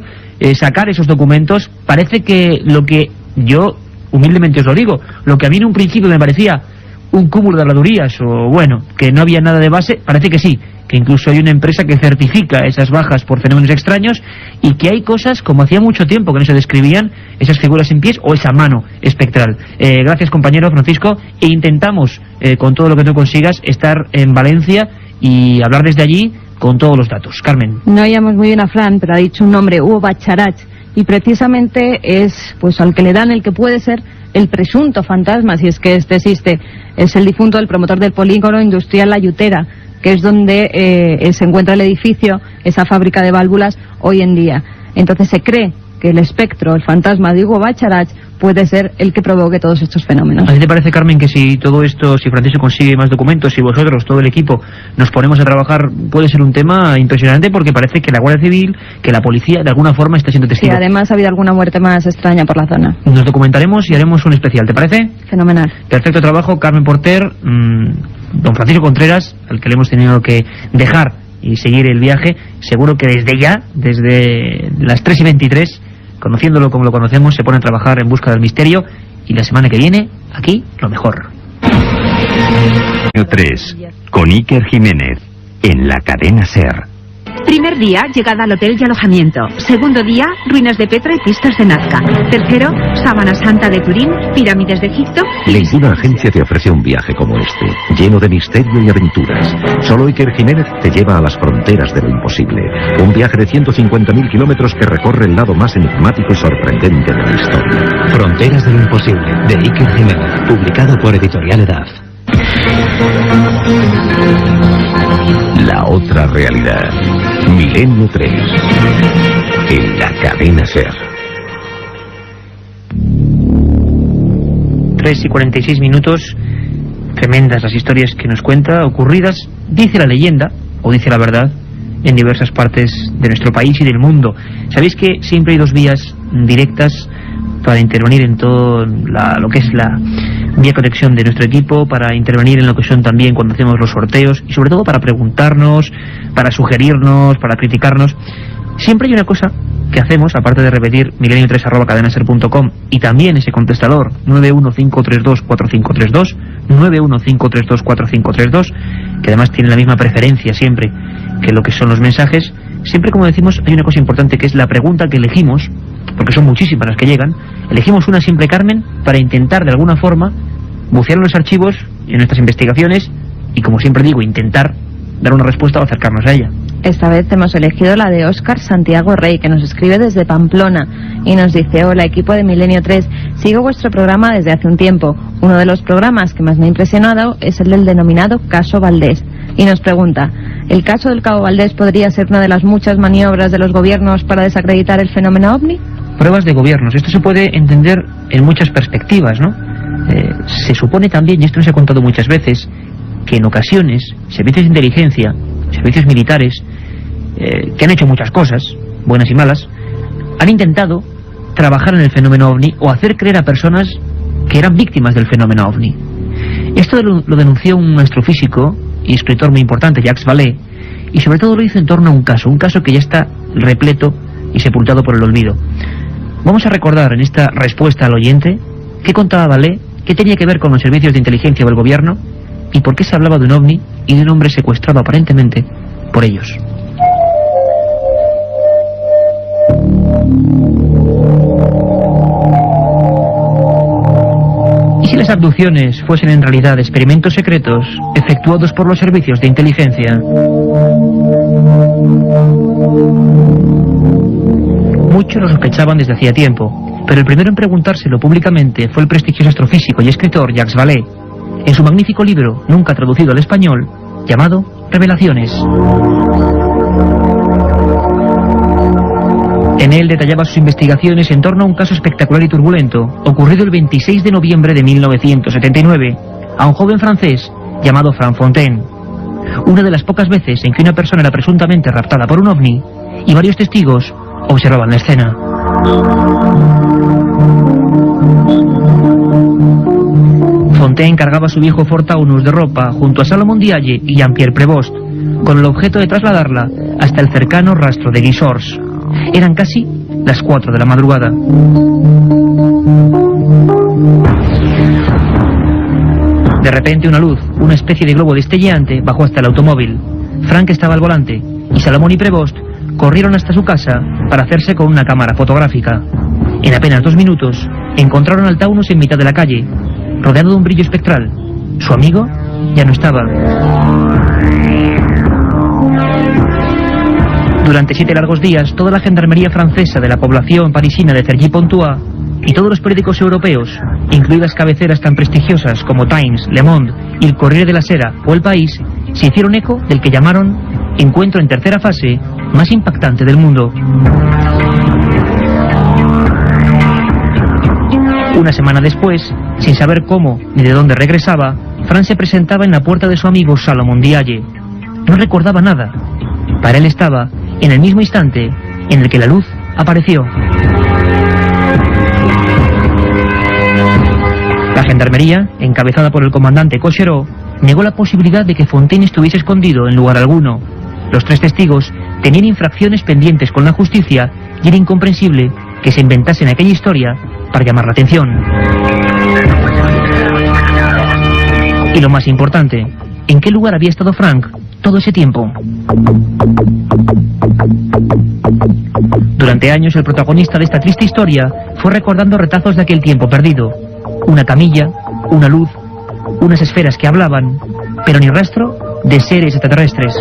sacar esos documentos. Parece que lo que yo, humildemente os lo digo, lo que a mí en un principio me parecía un cúmulo de habladurías, o bueno, que no había nada de base, parece que sí, que incluso hay una empresa que certifica esas bajas por fenómenos extraños, y que hay cosas como hacía mucho tiempo que no se describían, esas figuras en pies o esa mano espectral. Gracias, compañero Francisco, e intentamos, con todo lo que tú consigas, estar en Valencia y hablar desde allí con todos los datos. Carmen. No oíamos muy bien a Fran, pero ha dicho un nombre, Hugo Bacharat, y precisamente es pues al que le dan el que puede ser el presunto fantasma, si es que este existe. Es el difunto del promotor del polígono industrial La Yutera, que es donde se encuentra el edificio, esa fábrica de válvulas hoy en día. Entonces se cree que el espectro, el fantasma de Hugo Bacharat, puede ser el que provoque todos estos fenómenos. ¿A ti te parece, Carmen, que si todo esto, si Francisco consigue más documentos, si vosotros, todo el equipo, nos ponemos a trabajar, puede ser un tema impresionante, porque parece que la Guardia Civil, que la policía, de alguna forma está siendo testigo? Sí, además ha habido alguna muerte más extraña por la zona. Nos documentaremos y haremos un especial, ¿te parece? Fenomenal. Perfecto trabajo, Carmen Porter, don Francisco Contreras, al que le hemos tenido que dejar y seguir el viaje. Seguro que desde ya, desde las 3:23, conociéndolo como lo conocemos, se pone a trabajar en busca del misterio, y la semana que viene, aquí, lo mejor. 3, con Iker Jiménez, en la cadena SER. Primer día, llegada al hotel y alojamiento. Segundo día, ruinas de Petra y pistas de Nazca. Tercero, Sábana Santa de Turín, pirámides de Egipto. Ninguna agencia te ofrece un viaje como este, lleno de misterio y aventuras. Solo Iker Jiménez te lleva a las fronteras de lo imposible. Un viaje de 150.000 kilómetros que recorre el lado más enigmático y sorprendente de la historia. Fronteras de lo imposible, de Iker Jiménez, publicado por Editorial Edad. La otra realidad. Milenio 3. En la cadena SER. 3:46. Tremendas las historias que nos cuenta, ocurridas, dice la leyenda, o dice la verdad, en diversas partes de nuestro país y del mundo. Sabéis que siempre hay dos vías directas para intervenir en todo lo que es la vía conexión de nuestro equipo, para intervenir en lo que son también cuando hacemos los sorteos, y sobre todo para preguntarnos, para sugerirnos, para criticarnos. Siempre hay una cosa que hacemos, aparte de repetir milenio3@cadenaser.com, y también ese contestador 915324532, 915324532, que además tiene la misma preferencia siempre que lo que son los mensajes. Siempre, como decimos, hay una cosa importante, que es la pregunta que elegimos, porque son muchísimas las que llegan. Elegimos una siempre, Carmen, para intentar de alguna forma bucear en los archivos, en nuestras investigaciones, y como siempre digo, intentar dar una respuesta o acercarnos a ella. Esta vez hemos elegido la de Óscar Santiago Rey, que nos escribe desde Pamplona y nos dice: hola, equipo de Milenio 3, sigo vuestro programa desde hace un tiempo. Uno de los programas que más me ha impresionado es el del denominado Caso Valdés, y nos pregunta: ¿el caso del Cabo Valdés podría ser una de las muchas maniobras de los gobiernos para desacreditar el fenómeno OVNI? Pruebas de gobiernos. Esto se puede entender en muchas perspectivas, ¿no? Se supone también, y esto nos ha contado muchas veces, que en ocasiones servicios de inteligencia, servicios militares, que han hecho muchas cosas, buenas y malas, han intentado trabajar en el fenómeno OVNI o hacer creer a personas que eran víctimas del fenómeno OVNI. Esto lo denunció un astrofísico y escritor muy importante, Jacques Vallée, y sobre todo lo hizo en torno a un caso que ya está repleto y sepultado por el olvido. Vamos a recordar en esta respuesta al oyente qué contaba Vallée, qué tenía que ver con los servicios de inteligencia o el gobierno y por qué se hablaba de un OVNI y de un hombre secuestrado aparentemente por ellos. ¿Y si las abducciones fuesen en realidad experimentos secretos efectuados por los servicios de inteligencia? Muchos lo sospechaban desde hacía tiempo, pero el primero en preguntárselo públicamente fue el prestigioso astrofísico y escritor Jacques Vallée, en su magnífico libro, nunca traducido al español, llamado Revelaciones. En él detallaba sus investigaciones en torno a un caso espectacular y turbulento, ocurrido el 26 de noviembre de 1979, a un joven francés llamado Frank Fontaine. Una de las pocas veces en que una persona era presuntamente raptada por un ovni, y varios testigos observaban la escena. Fontaine cargaba su viejo Ford Taunus de ropa junto a Salomon Diaye y Jean-Pierre Prévost, con el objeto de trasladarla hasta el cercano rastro de Guixors. Eran casi las 4 de la madrugada. De repente una luz, una especie de globo destelleante, bajó hasta el automóvil. Frank estaba al volante y Salomon y Prévost corrieron hasta su casa para hacerse con una cámara fotográfica. En apenas 2 minutos encontraron al Taunus en mitad de la calle, rodeado de un brillo espectral. Su amigo ya no estaba. Durante 7 largos días, toda la gendarmería francesa de la población parisina de Cergy-Pontoise y todos los periódicos europeos, incluidas cabeceras tan prestigiosas como Times, Le Monde y el Corriere de la Sera o El País, se hicieron eco del que llamaron encuentro en tercera fase más impactante del mundo. Una semana después, sin saber cómo ni de dónde regresaba, Frank se presentaba en la puerta de su amigo Salomon Diaye. No recordaba nada. Para él estaba en el mismo instante en el que la luz apareció. La gendarmería, encabezada por el comandante Cochereau, negó la posibilidad de que Fontaine estuviese escondido en lugar alguno. Los 3 testigos tenían infracciones pendientes con la justicia y era incomprensible que se inventasen aquella historia para llamar la atención. Y lo más importante, ¿en qué lugar había estado Frank todo ese tiempo? Durante años el protagonista de esta triste historia fue recordando retazos de aquel tiempo perdido. Una camilla, una luz, unas esferas que hablaban, pero ni rastro de seres extraterrestres.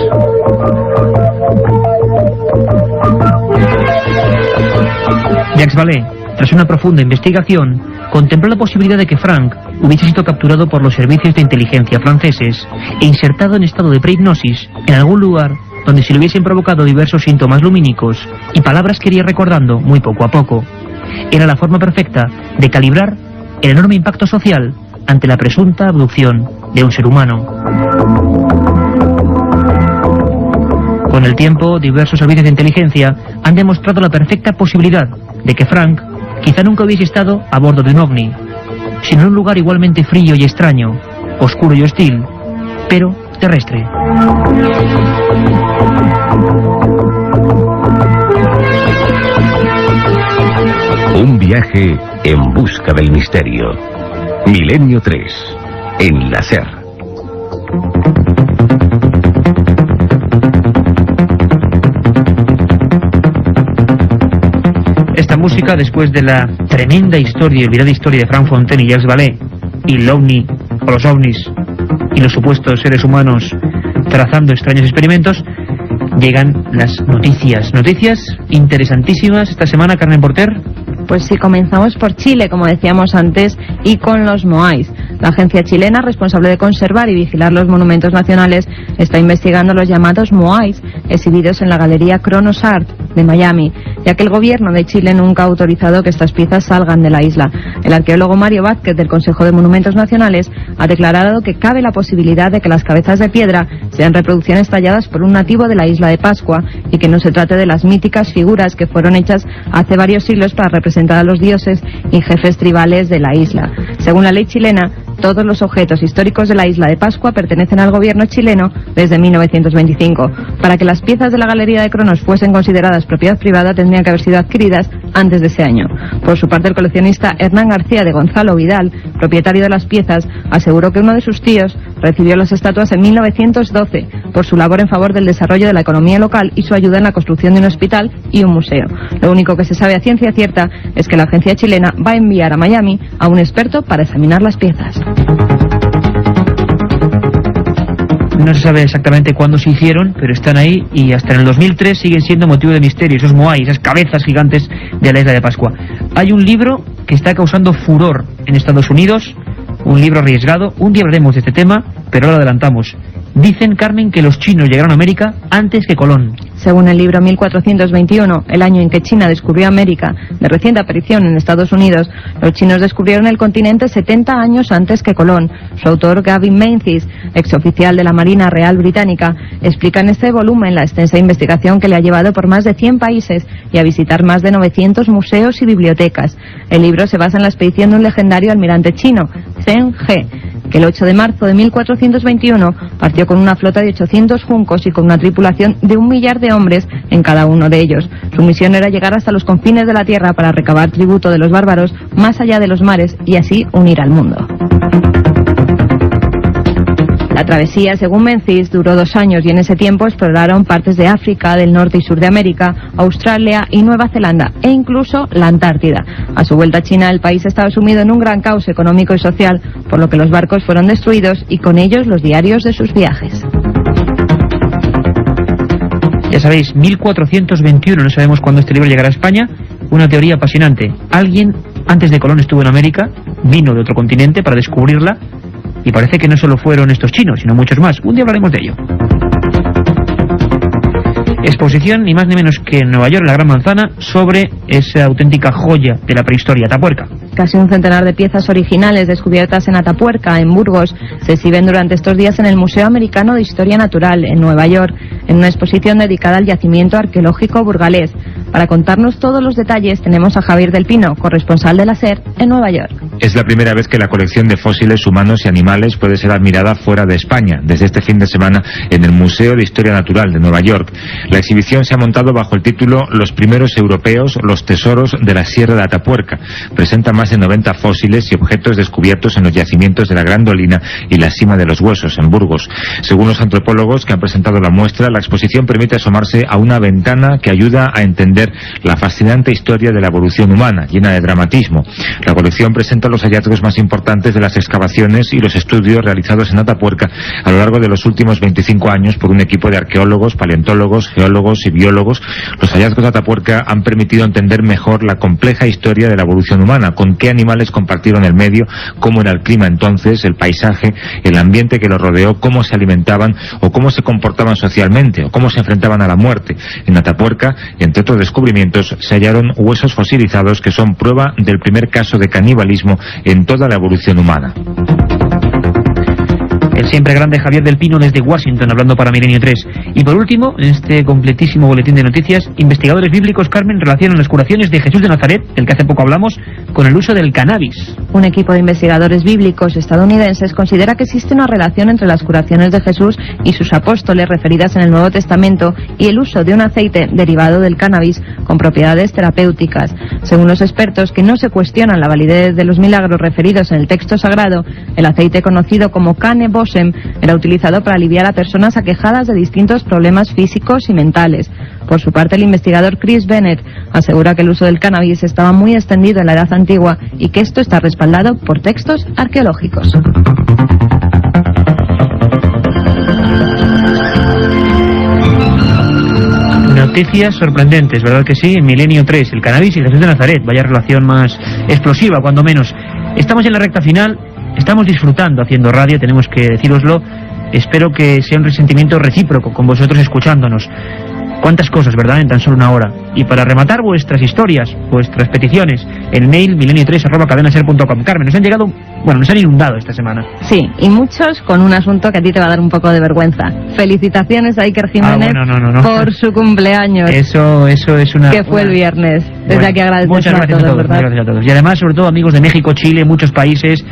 Jacques Vallée, tras una profunda investigación, contempló la posibilidad de que Frank hubiese sido capturado por los servicios de inteligencia franceses e insertado en estado de prehipnosis en algún lugar donde se le hubiesen provocado diversos síntomas lumínicos y palabras que iría recordando muy poco a poco. Era la forma perfecta de calibrar el enorme impacto social ante la presunta abducción de un ser humano. Con el tiempo, diversos servicios de inteligencia han demostrado la perfecta posibilidad de que Frank quizá nunca hubiese estado a bordo de un ovni, sino en un lugar igualmente frío y extraño, oscuro y hostil, pero terrestre. Un viaje en busca del misterio. Milenio 3, en la SER. Esta música, después de la tremenda historia y olvidada historia de Frank Fontaine y Jacques Vallée, y el ovni, o los ovnis, y los supuestos seres humanos trazando extraños experimentos, llegan las noticias. Noticias interesantísimas esta semana, Carmen Porter. Pues sí, comenzamos por Chile, como decíamos antes, y con los Moais. La agencia chilena responsable de conservar y vigilar los monumentos nacionales está investigando los llamados Moais, exhibidos en la galería Kronos Art de Miami, ya que el gobierno de Chile nunca ha autorizado que estas piezas salgan de la isla. El arqueólogo Mario Vázquez del Consejo de Monumentos Nacionales ha declarado que cabe la posibilidad de que las cabezas de piedra sean reproducciones talladas por un nativo de la isla de Pascua y que no se trate de las míticas figuras que fueron hechas hace varios siglos para representar a los dioses y jefes tribales de la isla. Según la ley chilena, todos los objetos históricos de la isla de Pascua pertenecen al gobierno chileno desde 1925. Para que las piezas de la Galería de Cronos fuesen consideradas propiedad privada, tendrían que haber sido adquiridas antes de ese año. Por su parte, el coleccionista Hernán García de Gonzalo Vidal, propietario de las piezas, aseguró que uno de sus tíos recibió las estatuas en 1912 por su labor en favor del desarrollo de la economía local y su ayuda en la construcción de un hospital y un museo. Lo único que se sabe a ciencia cierta es que la agencia chilena va a enviar a Miami a un experto para examinar las piezas. No se sabe exactamente cuándo se hicieron, pero están ahí y hasta en el 2003 siguen siendo motivo de misterio, esos moai, esas cabezas gigantes de la isla de Pascua. Hay un libro que está causando furor en Estados Unidos, un libro arriesgado. Un día hablaremos de este tema, pero ahora lo adelantamos. Dicen, Carmen, que los chinos llegaron a América antes que Colón. Según el libro 1421, el año en que China descubrió América, de reciente aparición en Estados Unidos, los chinos descubrieron el continente 70 años antes que Colón. Su autor, Gavin Menzies, exoficial de la Marina Real Británica, explica en este volumen la extensa investigación que le ha llevado por más de 100 países y a visitar más de 900 museos y bibliotecas. El libro se basa en la expedición de un legendario almirante chino, Zheng He, que el 8 de marzo de 1421 partió con una flota de 800 juncos y con una tripulación de 1 millar de hombres en cada uno de ellos. Su misión era llegar hasta los confines de la tierra para recabar tributo de los bárbaros más allá de los mares y así unir al mundo. La travesía, según Menzies, duró 2 años y en ese tiempo exploraron partes de África, del norte y sur de América, Australia y Nueva Zelanda e incluso la Antártida. A su vuelta a China, el país estaba sumido en un gran caos económico y social, por lo que los barcos fueron destruidos y con ellos los diarios de sus viajes. Ya sabéis, 1421, no sabemos cuándo este libro llegará a España. Una teoría apasionante. Alguien antes de Colón estuvo en América, vino de otro continente para descubrirla, y parece que no solo fueron estos chinos, sino muchos más. Un día hablaremos de ello. Exposición, ni más ni menos que en Nueva York, la Gran Manzana, sobre esa auténtica joya de la prehistoria, Atapuerca. Casi un centenar de piezas originales descubiertas en Atapuerca, en Burgos, se exhiben durante estos días en el Museo Americano de Historia Natural, en Nueva York, en una exposición dedicada al yacimiento arqueológico burgalés. Para contarnos todos los detalles tenemos a Javier del Pino, corresponsal de la SER en Nueva York. Es la primera vez que la colección de fósiles humanos y animales puede ser admirada fuera de España, desde este fin de semana en el Museo de Historia Natural de Nueva York. La exhibición se ha montado bajo el título Los primeros europeos, los tesoros de la Sierra de Atapuerca. Presenta más de 90 fósiles y objetos descubiertos en los yacimientos de la Gran Dolina y la Cima de los Huesos, en Burgos. Según los antropólogos que han presentado la muestra, la exposición permite asomarse a una ventana que ayuda a entender la fascinante historia de la evolución humana, llena de dramatismo. La colección presenta los hallazgos más importantes de las excavaciones y los estudios realizados en Atapuerca a lo largo de los últimos 25 años por un equipo de arqueólogos, paleontólogos, geólogos y biólogos. Los hallazgos de Atapuerca han permitido entender mejor la compleja historia de la evolución humana, con qué animales compartieron el medio, cómo era el clima entonces, el paisaje, el ambiente que los rodeó, cómo se alimentaban o cómo se comportaban socialmente o cómo se enfrentaban a la muerte. En Atapuerca, entre otros descubrimientos, se hallaron huesos fosilizados que son prueba del primer caso de canibalismo en toda la evolución humana. El siempre grande Javier del Pino desde Washington, hablando para Milenio 3. Y por último, en este completísimo boletín de noticias, investigadores bíblicos, Carmen, relacionan las curaciones de Jesús de Nazaret, del que hace poco hablamos, con el uso del cannabis. Un equipo de investigadores bíblicos estadounidenses considera que existe una relación entre las curaciones de Jesús y sus apóstoles referidas en el Nuevo Testamento y el uso de un aceite derivado del cannabis con propiedades terapéuticas. Según los expertos, que no se cuestionan la validez de los milagros referidos en el texto sagrado, el aceite conocido como Canne-Bosem era utilizado para aliviar a personas aquejadas de distintos problemas físicos y mentales. Por su parte, el investigador Chris Bennett asegura que el uso del cannabis estaba muy extendido en la Edad Antigua y que esto está respaldado por textos arqueológicos. Noticias sorprendentes, ¿verdad que sí? En Milenio 3, el cannabis y Jesús de Nazaret, vaya relación más explosiva, cuando menos. Estamos en la recta final, estamos disfrutando haciendo radio, tenemos que decíroslo. Espero que sea un resentimiento recíproco con vosotros escuchándonos. Cuántas cosas, ¿verdad?, en tan solo una hora. Y para rematar vuestras historias, vuestras peticiones, el mail milenio3@cadenaser.com. Carmen, nos han llegado, bueno, nos han inundado esta semana. Sí, y muchos con un asunto que a ti te va a dar un poco de vergüenza. Felicitaciones a Iker Jiménez por su cumpleaños. Eso es una... Que fue el viernes. Desde aquí agradecemos muchas gracias a todos, ¿verdad? Muchas gracias a todos. Y además, sobre todo, amigos de México, Chile, muchos países...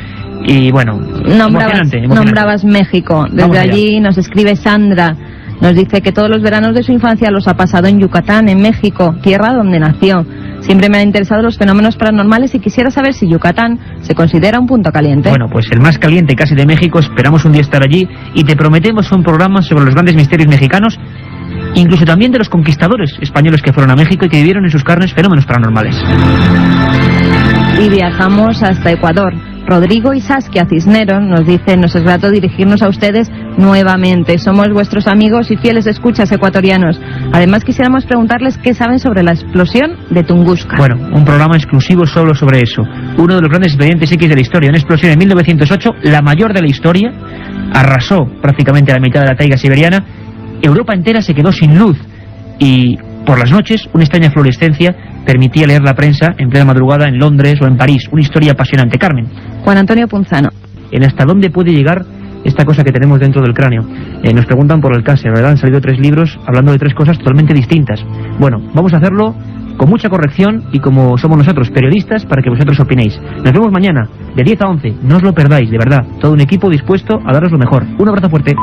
Y bueno, emocionante. Nombrabas México. Desde allí nos escribe Sandra. Nos dice que todos los veranos de su infancia los ha pasado en Yucatán, en México, tierra donde nació. Siempre me han interesado los fenómenos paranormales y quisiera saber si Yucatán se considera un punto caliente. Bueno, pues el más caliente casi de México. Esperamos un día estar allí y te prometemos un programa sobre los grandes misterios mexicanos, incluso también de los conquistadores españoles que fueron a México y que vivieron en sus carnes fenómenos paranormales. Y viajamos hasta Ecuador. Rodrigo y Saskia Cisneros nos dicen: nos es grato dirigirnos a ustedes nuevamente. Somos vuestros amigos y fieles escuchas ecuatorianos. Además, quisiéramos preguntarles qué saben sobre la explosión de Tunguska. Bueno, un programa exclusivo solo sobre eso. Uno de los grandes expedientes X de la historia. Una explosión en 1908, la mayor de la historia. Arrasó prácticamente la mitad de la taiga siberiana. Europa entera se quedó sin luz. Y por las noches, una extraña fluorescencia permitía leer la prensa en plena madrugada en Londres o en París. Una historia apasionante. Carmen. Juan Antonio Punzano. ¿Hasta dónde puede llegar esta cosa que tenemos dentro del cráneo? Nos preguntan por el cáncer, ¿verdad? Han salido 3 libros hablando de 3 cosas totalmente distintas. Bueno, vamos a hacerlo con mucha corrección y como somos nosotros, periodistas, para que vosotros opinéis. Nos vemos mañana, de 10 a 11. No os lo perdáis, de verdad. Todo un equipo dispuesto a daros lo mejor. Un abrazo fuerte.